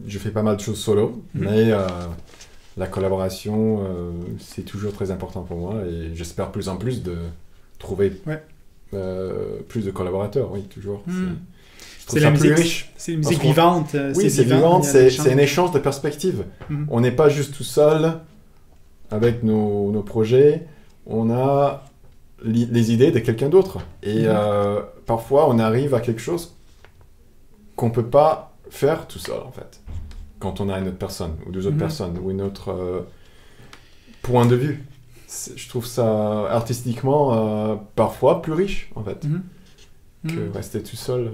je fais pas mal de choses solo, mais la collaboration, c'est toujours très important pour moi et j'espère plus en plus de trouver plus de collaborateurs, oui, toujours. C'est la musique, riche. C'est une musique vivante. Oui, c'est vivant, c'est un échange de perspectives. On n'est pas juste tout seul avec nos projets, on a les idées de quelqu'un d'autre. Et parfois, on arrive à quelque chose qu'on ne peut pas faire tout seul, en fait. Quand on a une autre personne, ou deux autres personnes, ou une autre point de vue. Je trouve ça artistiquement parfois plus riche, en fait, que rester tout seul.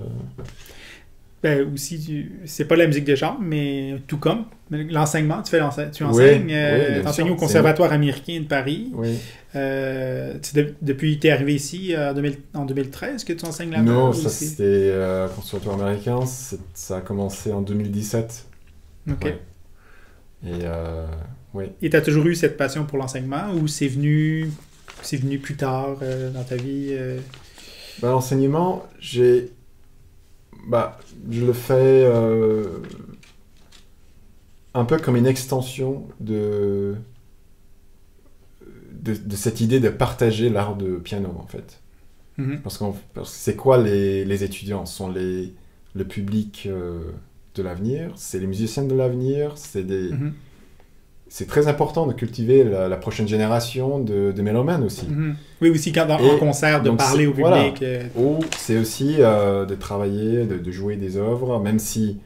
Ben aussi, c'est pas la musique de genre, mais tout comme l'enseignement, tu enseignes, t'enseignes au Conservatoire américain de Paris. Oui. Depuis que tu es arrivé ici en 2013 que tu enseignes là-bas? Non, ça c'était Conservatoire américain, ça a commencé en 2017. Ok. Ouais. Et oui. Et tu as toujours eu cette passion pour l'enseignement ou c'est venu plus tard dans ta vie? L'enseignement, je le fais un peu comme une extension de cette idée de partager l'art de piano, en fait. Parce que c'est quoi les étudiants? Ce sont le public de l'avenir, c'est les musiciens de l'avenir, c'est très important de cultiver la prochaine génération de mélomanes aussi. Oui, aussi en concert, de parler au public. Ou c'est aussi de travailler, de jouer des œuvres, même si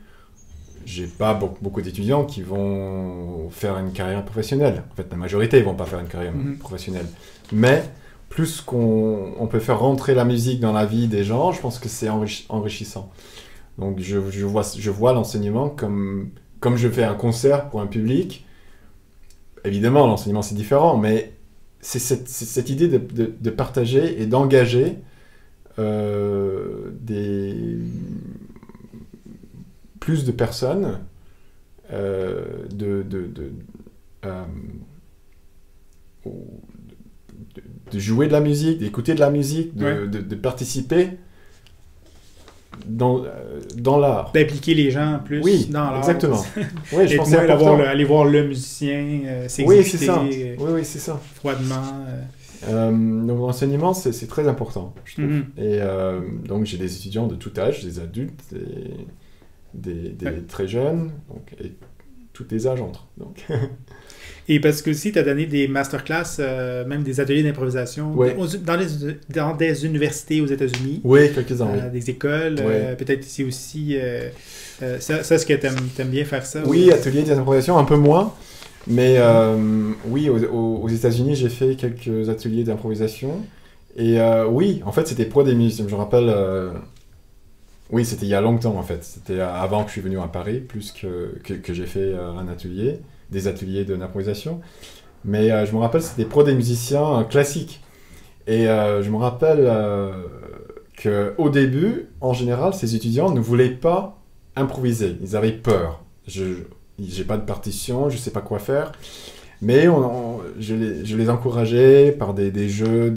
j'ai pas beaucoup d'étudiants qui vont faire une carrière professionnelle. En fait, la majorité, ils vont pas faire une carrière professionnelle. Mais plus qu'on peut faire rentrer la musique dans la vie des gens, je pense que c'est enrichissant. Donc je vois l'enseignement comme je fais un concert pour un public. Évidemment, l'enseignement c'est différent, mais c'est cette idée de partager et d'engager plus de personnes, de jouer de la musique, d'écouter de la musique, de participer dans l'art. D'impliquer les gens plus dans l'art. Exactement. Oui, je pense que c'est important. Aller voir le musicien s'exécuter. Oui, c'est ça. Oui, c'est ça. Froidement. Donc l'enseignement, c'est très important, je trouve. Et donc j'ai des étudiants de tout âge, des adultes, des très jeunes, et tous les âges entrent. Donc. Et parce que aussi, tu as donné des masterclass, même des ateliers d'improvisation dans des universités aux États-Unis. Oui, quelques-uns, des écoles, peut-être ici aussi. Ça, est-ce que tu aimes bien faire ça? Oui, ateliers d'improvisation, un peu moins. Mais oui, aux États-Unis, j'ai fait quelques ateliers d'improvisation. Et oui, en fait, c'était pour des musiciens. Je me rappelle... oui, c'était il y a longtemps, en fait. C'était avant que je suis venu à Paris, plus que j'ai fait des ateliers d'improvisation. Mais je me rappelle, c'était pour des musiciens classiques. Et je me rappelle qu'au début, en général, ces étudiants ne voulaient pas improviser. Ils avaient peur. J'ai pas de partition, je sais pas quoi faire. Mais je les encourageais par des jeux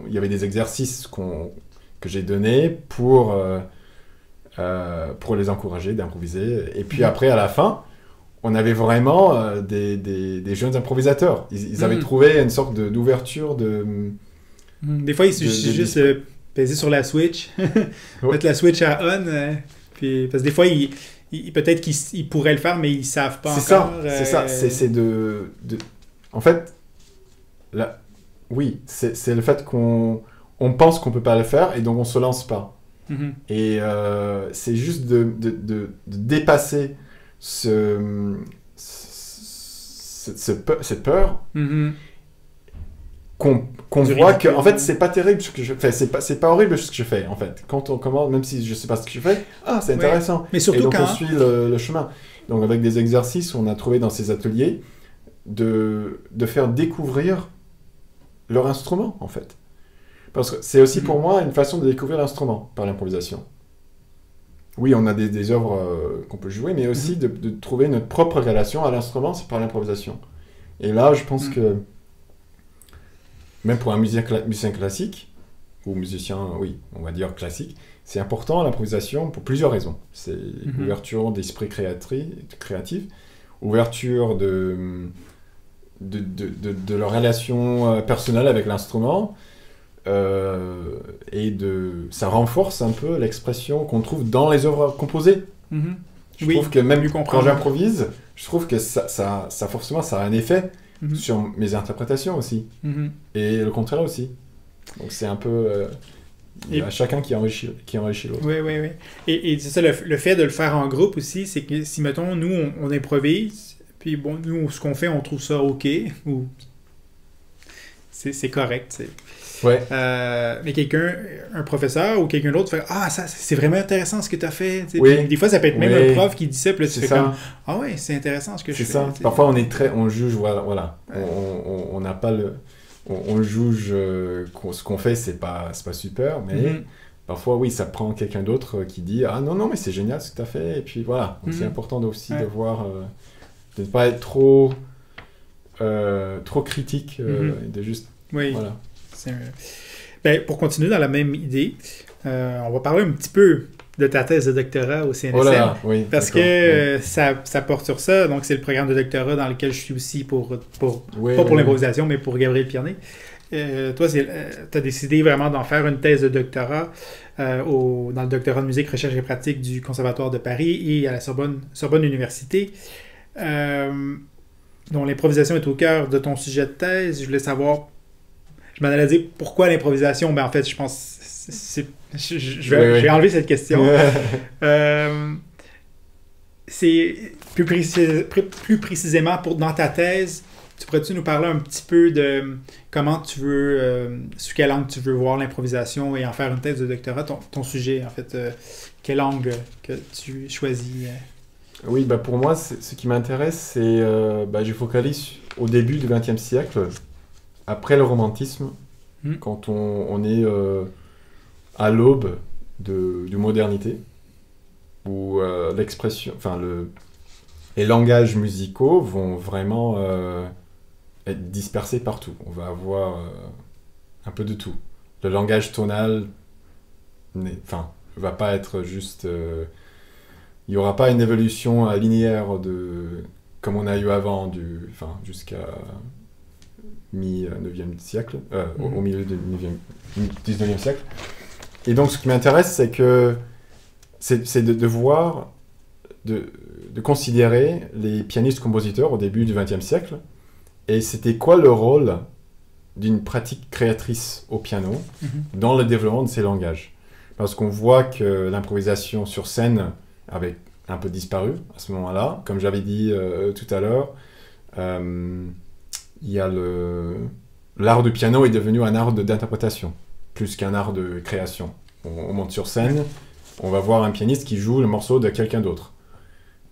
il y avait des exercices que j'ai donnés pour les encourager d'improviser. Et puis après, à la fin, on avait vraiment des jeunes improvisateurs. Ils avaient trouvé une sorte d'ouverture Des fois, il suffit juste peser sur la Switch, mettre la Switch à on, puis, parce que des fois, peut-être qu'ils pourraient le faire, mais ils ne savent pas encore. C'est ça. En fait, oui, c'est le fait qu'on pense qu'on ne peut pas le faire, et donc on ne se lance pas. Et c'est juste de dépasser cette peur qu'on voit que en fait c'est pas terrible ce que je fais, c'est pas horrible ce que je fais en fait. Quand on commence, même si je sais pas ce que je fais, c'est intéressant. Mais surtout et donc on suit le chemin. Donc avec des exercices, on a trouvé dans ces ateliers de faire découvrir leur instrument en fait. Parce que c'est aussi pour moi une façon de découvrir l'instrument par l'improvisation. Oui, on a des œuvres qu'on peut jouer, mais aussi de trouver notre propre relation à l'instrument, c'est par l'improvisation. Et là, je pense que, même pour un musicien classique, ou musicien, oui, on va dire classique, c'est important l'improvisation pour plusieurs raisons. C'est l'ouverture d'esprit créatif, ouverture de leur relation personnelle avec l'instrument. Ça renforce un peu l'expression qu'on trouve dans les œuvres composées. Je trouve que même quand j'improvise, je trouve que ça forcément ça a un effet sur mes interprétations aussi. Et le contraire aussi. Donc c'est un peu... il y a chacun qui enrichit l'autre. Oui. Et c'est ça, le fait de le faire en groupe aussi, c'est que si, mettons, nous, on improvise, puis bon, nous, ce qu'on fait, on trouve ça OK, ou c'est correct, tu sais. Ouais. Mais un professeur ou quelqu'un d'autre fait « Ah, ça, c'est vraiment intéressant ce que tu as fait. » Oui. Des fois, ça peut être même un prof qui dit ça, puis là, tu fais ça. comme « Ah ouais, c'est intéressant ce que je fais. » C'est ça. Parfois, on juge, voilà. On n'a pas le... On juge ce qu'on fait, c'est pas super, mais parfois, oui, ça prend quelqu'un d'autre qui dit « Ah non, mais c'est génial ce que tu as fait. » Et puis voilà. Donc, c'est important aussi de voir... de ne pas être trop critique, de juste... Oui. Voilà. Ben, pour continuer dans la même idée, on va parler un petit peu de ta thèse de doctorat au CNSM. Oh là, oui, parce que ça porte sur ça. Donc, c'est le programme de doctorat dans lequel je suis aussi pas pour l'improvisation, mais pour Gabriel Pierné. Toi, tu as décidé vraiment d'en faire une thèse de doctorat dans le doctorat de musique, recherche et pratique du Conservatoire de Paris et à la Sorbonne Université. dont l'improvisation est au cœur de ton sujet de thèse. Je voulais savoir, je m'en allais dire pourquoi l'improvisation. Ben en fait, je pense, je vais enlever cette question. C'est plus précisément dans ta thèse. Tu pourrais-tu nous parler un petit peu de comment tu veux, sous quel angle tu veux voir l'improvisation et en faire une thèse de doctorat, ton sujet, en fait, quel angle que tu choisis? Oui, bah pour moi, ce qui m'intéresse, c'est, je focalise au début du XXe siècle, après le romantisme, quand on est à l'aube de modernité, où l'expression, les langages musicaux vont vraiment être dispersés partout. On va avoir un peu de tout. Le langage tonal ne va pas être juste... il n'y aura pas une évolution linéaire comme on a eu avant, jusqu'à mi-9e siècle, au milieu du 19e siècle. Et donc, ce qui m'intéresse, c'est de voir, de considérer les pianistes-compositeurs au début du XXe siècle, et c'était quoi le rôle d'une pratique créatrice au piano dans le développement de ces langages. Parce qu'on voit que l'improvisation sur scène avait un peu disparu à ce moment-là. Comme j'avais dit tout à l'heure, l'art du piano est devenu un art d'interprétation, plus qu'un art de création. On monte sur scène, on va voir un pianiste qui joue le morceau de quelqu'un d'autre.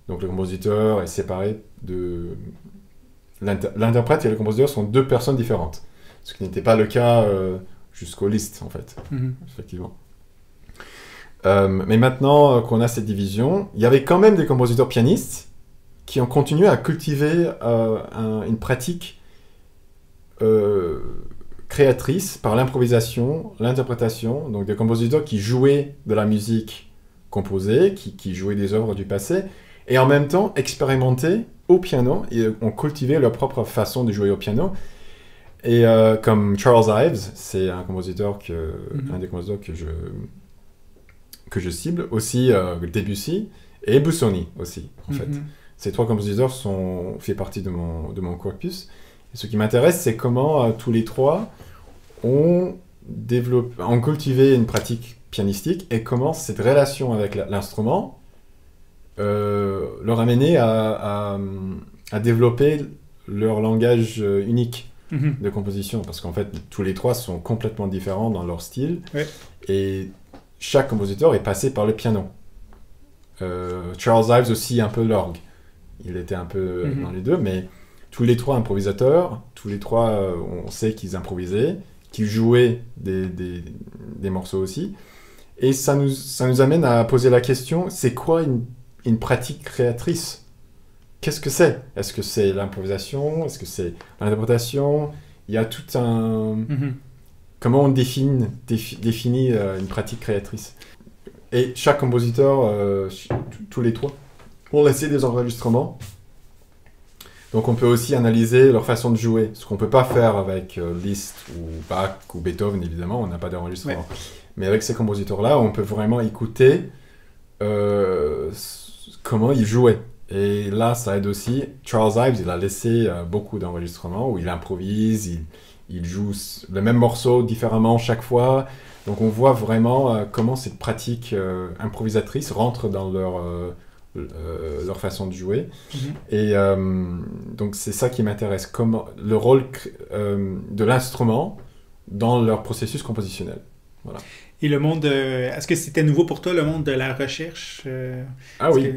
Donc le compositeur est séparé de... L'interprète et le compositeur sont deux personnes différentes. Ce qui n'était pas le cas jusqu'au Liszt, en fait, effectivement. Mais maintenant qu'on a cette division, il y avait quand même des compositeurs pianistes qui ont continué à cultiver une pratique créatrice par l'improvisation, l'interprétation, donc des compositeurs qui jouaient de la musique composée, qui jouaient des œuvres du passé, et en même temps expérimentaient au piano et ont cultivé leur propre façon de jouer au piano. Et comme Charles Ives, c'est un compositeur un des compositeurs que je cible, aussi Debussy et Busoni aussi, en fait. Ces trois compositeurs fait partie de mon corpus. Et ce qui m'intéresse, c'est comment tous les trois ont cultivé une pratique pianistique et comment cette relation avec l'instrument leur a mené à développer leur langage unique de composition. Parce qu'en fait, tous les trois sont complètement différents dans leur style. Ouais. Et chaque compositeur est passé par le piano. Charles Ives aussi un peu l'orgue. Il était un peu dans les deux, mais tous les trois improvisateurs, tous les trois, on sait qu'ils improvisaient, qu'ils jouaient des morceaux aussi. Et ça nous amène à poser la question, c'est quoi une pratique créatrice? Qu'est-ce que c'est? Est-ce que c'est l'improvisation? Est-ce que c'est l'interprétation? Il y a tout un... Comment on définit une pratique créatrice? Et chaque compositeur, tous les trois, ont laissé des enregistrements Donc on peut aussi analyser leur façon de jouer, ce qu'on ne peut pas faire avec Liszt ou Bach ou Beethoven, évidemment, on n'a pas d'enregistrement. Ouais. Mais avec ces compositeurs-là, on peut vraiment écouter comment ils jouaient. Et là, ça aide aussi. Charles Ives, il a laissé beaucoup d'enregistrements où il improvise, il joue le même morceau différemment chaque fois. Donc on voit vraiment comment cette pratique improvisatrice rentre dans leur façon de jouer. Et donc c'est ça qui m'intéresse, comment le rôle de l'instrument dans leur processus compositionnel. Voilà. Et le monde, est-ce que c'était nouveau pour toi, le monde de la recherche? Ah oui.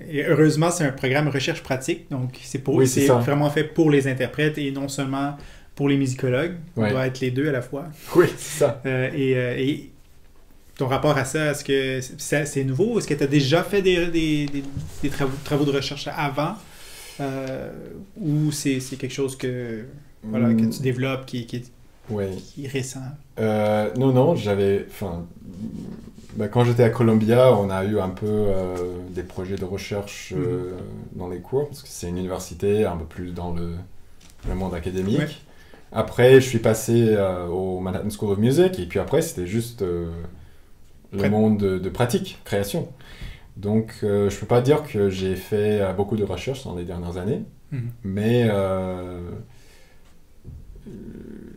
Et heureusement, c'est un programme recherche pratique, donc c'est vraiment fait pour les interprètes et non seulement pour les musicologues. On doit être les deux à la fois. Oui, c'est ça. Et ton rapport à ça, est-ce que c'est nouveau? Est-ce que tu as déjà fait des travaux de recherche avant? Ou c'est quelque chose que tu développes qui est récent? Non, quand j'étais à Columbia, on a eu un peu des projets de recherche dans les cours, parce que c'est une université un peu plus dans le monde académique. Ouais. Après, je suis passé au Manhattan School of Music, et puis après, c'était juste le monde de pratique, création. Donc, je ne peux pas dire que j'ai fait beaucoup de recherches dans les dernières années, mais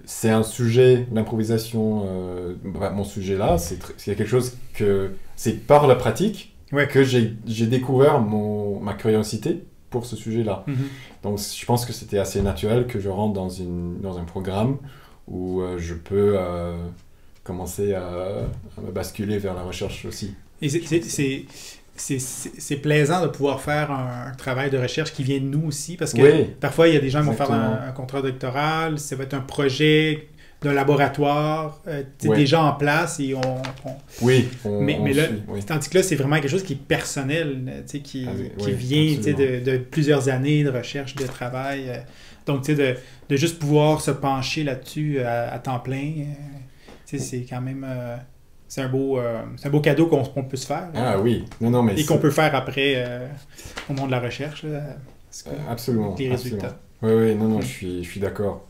c'est un sujet, l'improvisation, mon sujet là, c'est quelque chose que c'est par la pratique que j'ai découvert ma curiosité pour ce sujet-là. Donc je pense que c'était assez naturel que je rentre dans un programme où je peux commencer à me basculer vers la recherche aussi. Et c'est plaisant de pouvoir faire un travail de recherche qui vient de nous aussi, parce que parfois, il y a des gens qui vont faire un contrat doctoral, ça va être un projet d'un laboratoire, déjà en place, et mais là, tandis que là, c'est vraiment quelque chose qui est personnel, qui vient de plusieurs années de recherche, de travail. Donc, de juste pouvoir se pencher là-dessus à temps plein, c'est quand même... c'est un beau cadeau qu'on peut se faire. Ah oui. Mais qu'on peut faire après au monde de la recherche. Là, absolument. Les résultats. Oui, je suis d'accord.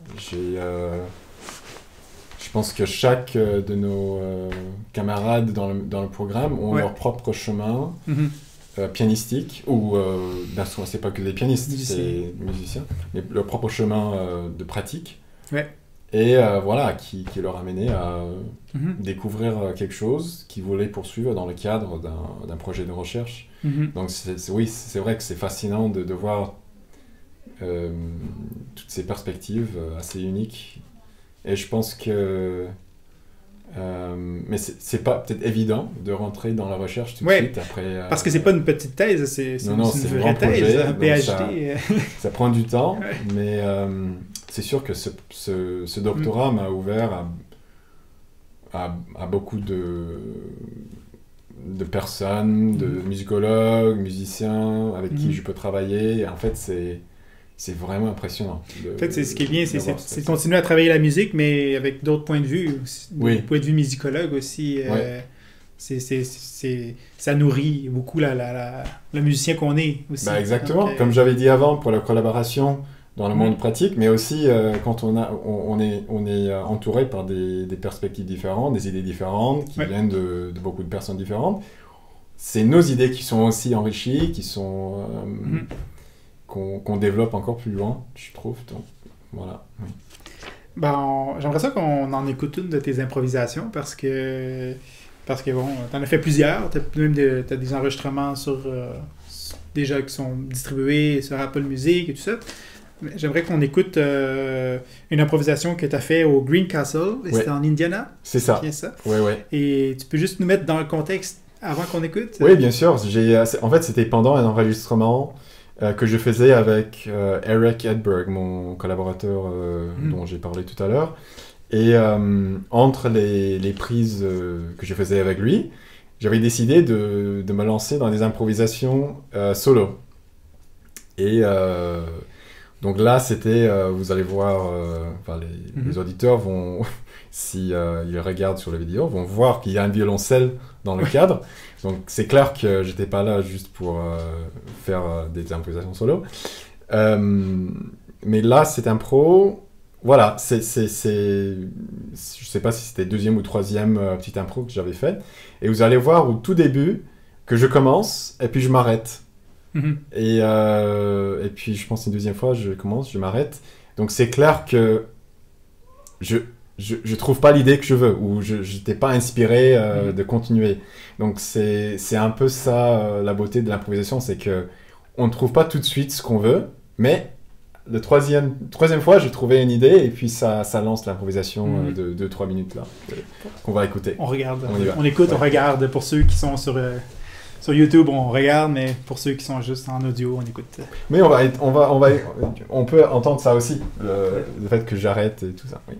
Je pense que chaque de nos camarades dans le programme ont leur propre chemin pianistique, ou d'instrument, c'est pas que des pianistes, c'est musiciens, mais leur propre chemin de pratique. Ouais. Et qui leur a mené à découvrir quelque chose qu'ils voulaient poursuivre dans le cadre d'un projet de recherche. Donc c'est vrai que c'est fascinant de voir toutes ces perspectives assez uniques. Et je pense que... mais c'est pas peut-être évident de rentrer dans la recherche tout de suite après... parce que c'est pas une petite thèse, c'est une vraie thèse, un PhD. Ça prend du temps, mais... c'est sûr que ce doctorat m'a ouvert à beaucoup de personnes, de musicologues, musiciens avec qui je peux travailler. Et en fait, c'est vraiment impressionnant. En fait, ce qui est bien, c'est de continuer à travailler la musique, mais avec d'autres points de vue, des points de vue musicologue aussi. Ça nourrit beaucoup le musicien qu'on est aussi. Exactement. Donc, comme j'avais dit avant, pour la collaboration dans le monde pratique, mais aussi quand on est entouré par des perspectives différentes, des idées différentes, qui viennent de beaucoup de personnes différentes. C'est nos idées qui sont aussi enrichies, qui sont qu'on développe encore plus loin, je trouve. Donc, voilà. Oui. J'aimerais ça qu'on en écoute une de tes improvisations, parce que bon, t'en as fait plusieurs, t'as des enregistrements déjà qui sont distribués sur Apple Music et tout ça. J'aimerais qu'on écoute une improvisation que tu as fait au Green Castle, et c'était en Indiana. C'est ça. Oui. Et tu peux juste nous mettre dans le contexte avant qu'on écoute? Oui, bien sûr. En fait, c'était pendant un enregistrement que je faisais avec Eric Edberg, mon collaborateur dont j'ai parlé tout à l'heure. Et entre les prises que je faisais avec lui, j'avais décidé de me lancer dans des improvisations solo. Et... donc là, c'était, vous allez voir, les auditeurs vont, si ils regardent sur la vidéo, vont voir qu'il y a un violoncelle dans le cadre. Donc c'est clair que j'étais pas là juste pour faire des improvisations solo. Mais là, cette impro, voilà, je sais pas si c'était deuxième ou troisième petite impro que j'avais fait. Et vous allez voir au tout début que je commence et puis je m'arrête. Et puis je pense une deuxième fois, je commence, je m'arrête. Donc c'est clair que je trouve pas l'idée que je veux, ou je n'étais pas inspiré de continuer. Donc c'est un peu ça la beauté de l'improvisation, c'est que on ne trouve pas tout de suite ce qu'on veut, mais la troisième fois, j'ai trouvé une idée et puis ça lance l'improvisation de 2-3 minutes là, qu'on va écouter. On regarde, on écoute, on regarde. Pour ceux qui sont sur YouTube, on regarde, mais pour ceux qui sont juste en audio, on écoute. Mais on peut entendre ça aussi, le fait que j'arrête et tout ça. Oui.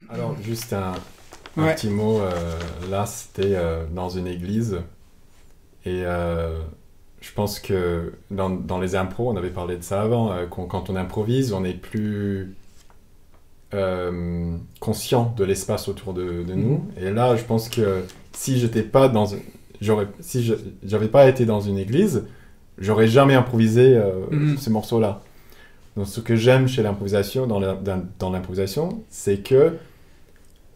Alors, juste un petit mot. Là, c'était dans une église. Et je pense que dans les impros, on avait parlé de ça avant, quand on improvise, on est plus conscient de l'espace autour de nous. Et là, je pense que si j'étais pas si j'avais pas été dans une église, j'aurais jamais improvisé ces morceaux-là. Donc, ce que j'aime chez l'improvisation, dans l'improvisation, c'est que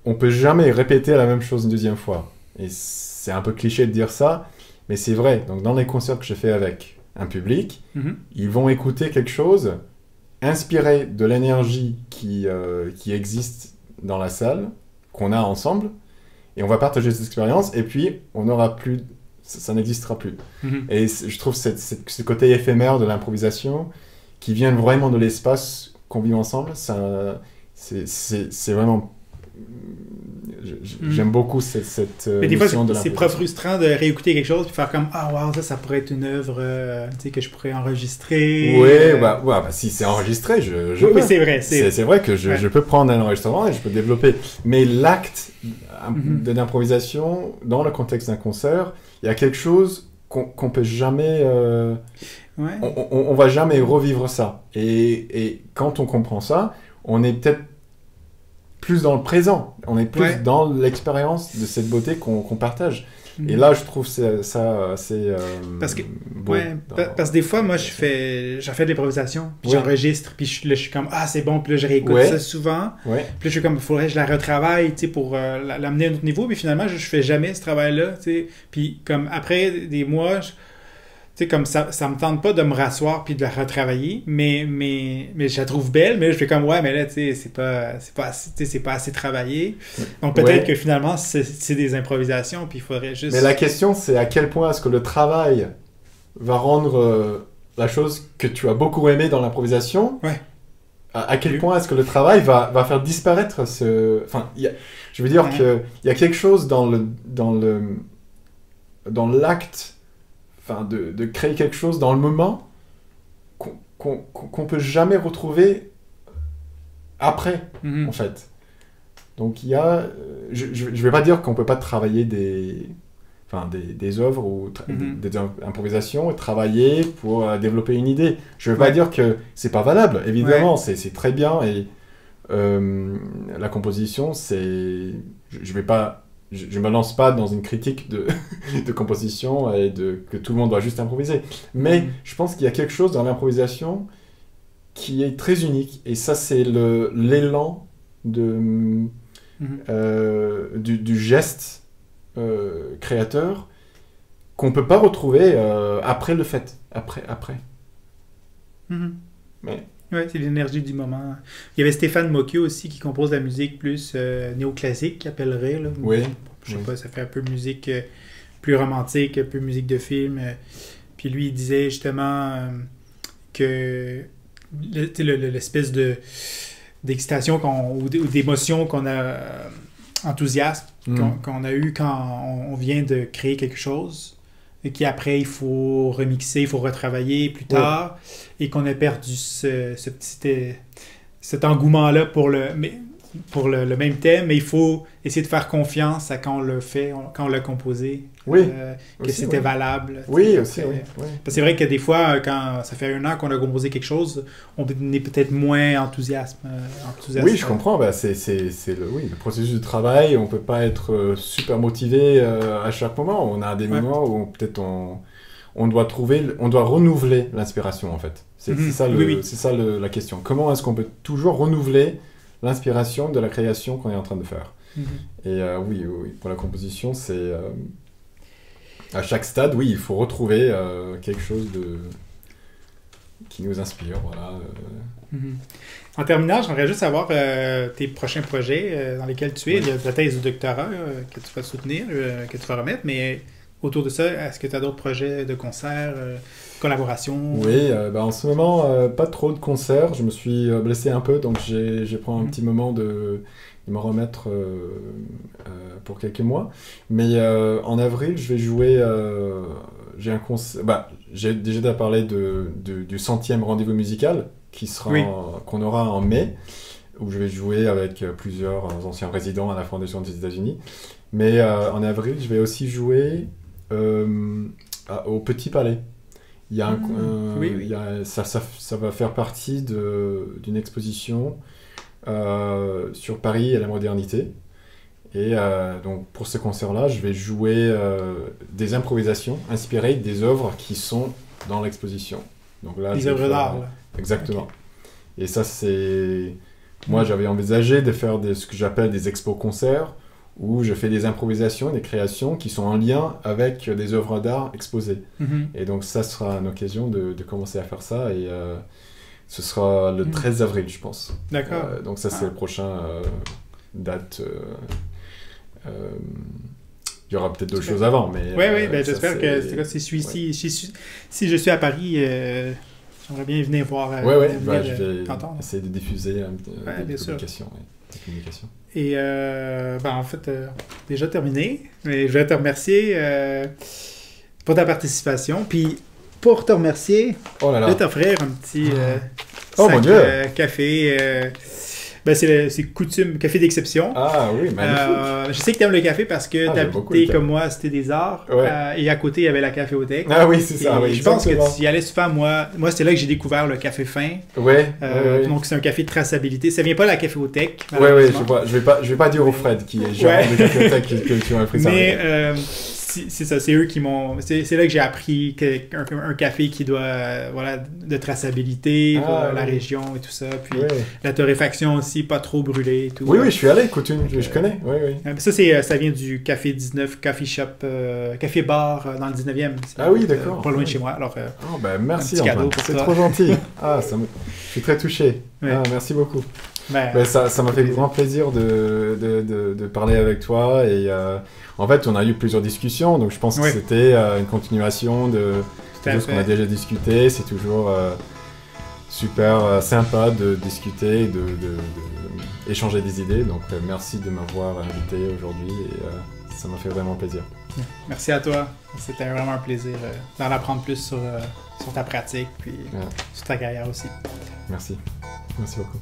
on peut jamais répéter la même chose une deuxième fois. Et c'est un peu cliché de dire ça, mais c'est vrai. Donc, dans les concerts que je fais avec un public, ils vont écouter quelque chose inspiré de l'énergie qui existe dans la salle, qu'on a ensemble, et on va partager cette expérience, et puis on n'aura plus, ça n'existera plus. Et je trouve ce côté éphémère de l'improvisation qui vient vraiment de l'espace qu'on vit ensemble, c'est vraiment... J'aime beaucoup cette mais des fois, de c'est pas frustrant de réécouter quelque chose et faire comme ah wow, ça pourrait être une œuvre que je pourrais enregistrer. Ouais, si c'est enregistré, oui, c'est vrai. C'est vrai que je peux prendre un enregistrement et je peux développer. Mais l'acte d'improvisation, dans le contexte d'un concert, il y a quelque chose qu'on peut jamais... on va jamais revivre ça. Et quand on comprend ça, on est peut-être plus dans le présent, on est plus dans l'expérience de cette beauté qu'on partage. Et là, je trouve ça assez beau. Parce que des fois, moi, j'en fais de l'improvisation, puis j'enregistre, puis là, je suis comme, ah, c'est bon, puis là, je réécoute ça souvent. Puis là, je suis comme, il faudrait que je la retravaille, tu sais, pour l'amener à un autre niveau, mais finalement, je fais jamais ce travail-là, tu sais. Puis comme, après des mois... Tu sais, comme ça me tente pas de me rasseoir puis de la retravailler, mais je la trouve belle, mais je fais comme, ouais, mais là, tu sais, c'est pas assez travaillé. Donc, peut-être que finalement, c'est des improvisations, puis il faudrait juste... Mais la question, c'est à quel point est-ce que le travail va rendre la chose que tu as beaucoup aimée dans l'improvisation, à quel point est-ce que le travail va faire disparaître ce... Enfin, je veux dire qu'il y a quelque chose dans l'acte de créer quelque chose dans le moment qu'on peut jamais retrouver après, en fait. Donc il y a... je vais pas dire qu'on peut pas travailler des œuvres ou des improvisations et travailler pour développer une idée. Je veux pas dire que c'est pas valable, évidemment, c'est très bien, et la composition, c'est... Je me lance pas dans une critique de composition et que tout le monde doit juste improviser. Mais je pense qu'il y a quelque chose dans l'improvisation qui est très unique. Et ça, c'est l'élan du geste créateur qu'on peut pas retrouver après le fait. Après. Mais... Oui, c'est l'énergie du moment. Il y avait Stéphane Mocchio aussi qui compose de la musique plus néoclassique, qu'il appellerait. Là. Je sais pas, ça fait un peu musique plus romantique, un peu musique de film. Puis lui, il disait justement que l'espèce d'excitation ou d'émotion qu'on a, enthousiasme qu'on a eu quand on vient de créer quelque chose, et qu'après, il faut remixer, il faut retravailler plus tard, et qu'on a perdu cet engouement-là pour le même thème, mais il faut essayer de faire confiance à quand on le fait, quand on l'a composé, que c'était valable. Oui, aussi, oui. Parce que c'est vrai que des fois, quand ça fait 1 an qu'on a composé quelque chose, on est peut-être moins enthousiaste. Oui, je comprends. C'est le processus de travail. On ne peut pas être super motivé à chaque moment. On a des moments où peut-être on doit renouveler l'inspiration, en fait. C'est ça, la question. Comment est-ce qu'on peut toujours renouveler l'inspiration de la création qu'on est en train de faire? Et oui, pour la composition, c'est... à chaque stade, il faut retrouver quelque chose qui nous inspire, voilà. En terminant, j'aimerais juste savoir tes prochains projets dans lesquels tu es. Il y a ta thèse de doctorat que tu vas soutenir, que tu vas remettre, mais autour de ça, est-ce que tu as d'autres projets de concerts, collaborations? Oui, en ce moment, pas trop de concerts. Je me suis blessé un peu, donc j'ai pris un petit moment de me remettre pour quelques mois. Mais en avril, je vais jouer... j'ai un concert... j'ai déjà parlé du 100e rendez-vous musical qu'on aura en mai, où je vais jouer avec plusieurs anciens résidents à la Fondation des États-Unis. Mais en avril, je vais aussi jouer au Petit Palais. Il y a ça va faire partie d'une exposition sur Paris et la modernité. Et donc pour ce concert-là, je vais jouer des improvisations inspirées des œuvres qui sont dans l'exposition. Donc là, des œuvres d'art. Exactement. Okay. Et ça, c'est... Moi, j'avais envisagé de faire ce que j'appelle des expos-concerts, où je fais des improvisations, des créations qui sont en lien avec des œuvres d'art exposées. Et donc ça sera une occasion de commencer à faire ça, et ce sera le 13 avril, je pense. D'accord. Donc ça, c'est le prochain date. Il y aura peut-être d'autres choses avant, mais... Oui, ben, j'espère que si je suis à Paris... J'aimerais bien venir voir. Je vais essayer de diffuser des publications. Et en fait, déjà terminé. Mais je vais te remercier pour ta participation. Puis pour te remercier, je vais t'offrir un petit sac café. C'est coutume, café d'exception. Ah oui, magnifique. Je sais que tu aimes le café parce que tu habitais comme moi à Cité des Arts. Et à côté, il y avait la caféothèque. Ah oui, c'est ça. Je pense que tu y allais souvent. Moi c'est là que j'ai découvert le café fin. Donc, c'est un café de traçabilité. Ça vient pas de la caféothèque. Oui, je vois. Je vais pas dire au Fred qui est gérant de caféothèque que tu m'as pris ça. Mais c'est ça, c'est eux qui m'ont... C'est là que j'ai appris qu'un café qui doit... de traçabilité, la région et tout ça. Puis la torréfaction aussi, pas trop brûlée et tout. Oui, je suis allé, écoute, je connais. Ça vient du Café 19, Coffee Shop, Café Bar dans le 19e. Ah oui, d'accord. Pas loin de chez moi. Alors, merci Antoine, c'est trop gentil. Je suis très touché. Merci beaucoup. Ça m'a fait grand plaisir de parler avec toi, et en fait on a eu plusieurs discussions, donc je pense que c'était une continuation de ce qu'on a déjà discuté. C'est toujours super sympa de discuter, de échanger des idées, donc merci de m'avoir invité aujourd'hui, et ça m'a fait vraiment plaisir. Merci à toi, c'était vraiment un plaisir d'en apprendre plus sur ta pratique, puis sur ta carrière aussi. Merci beaucoup.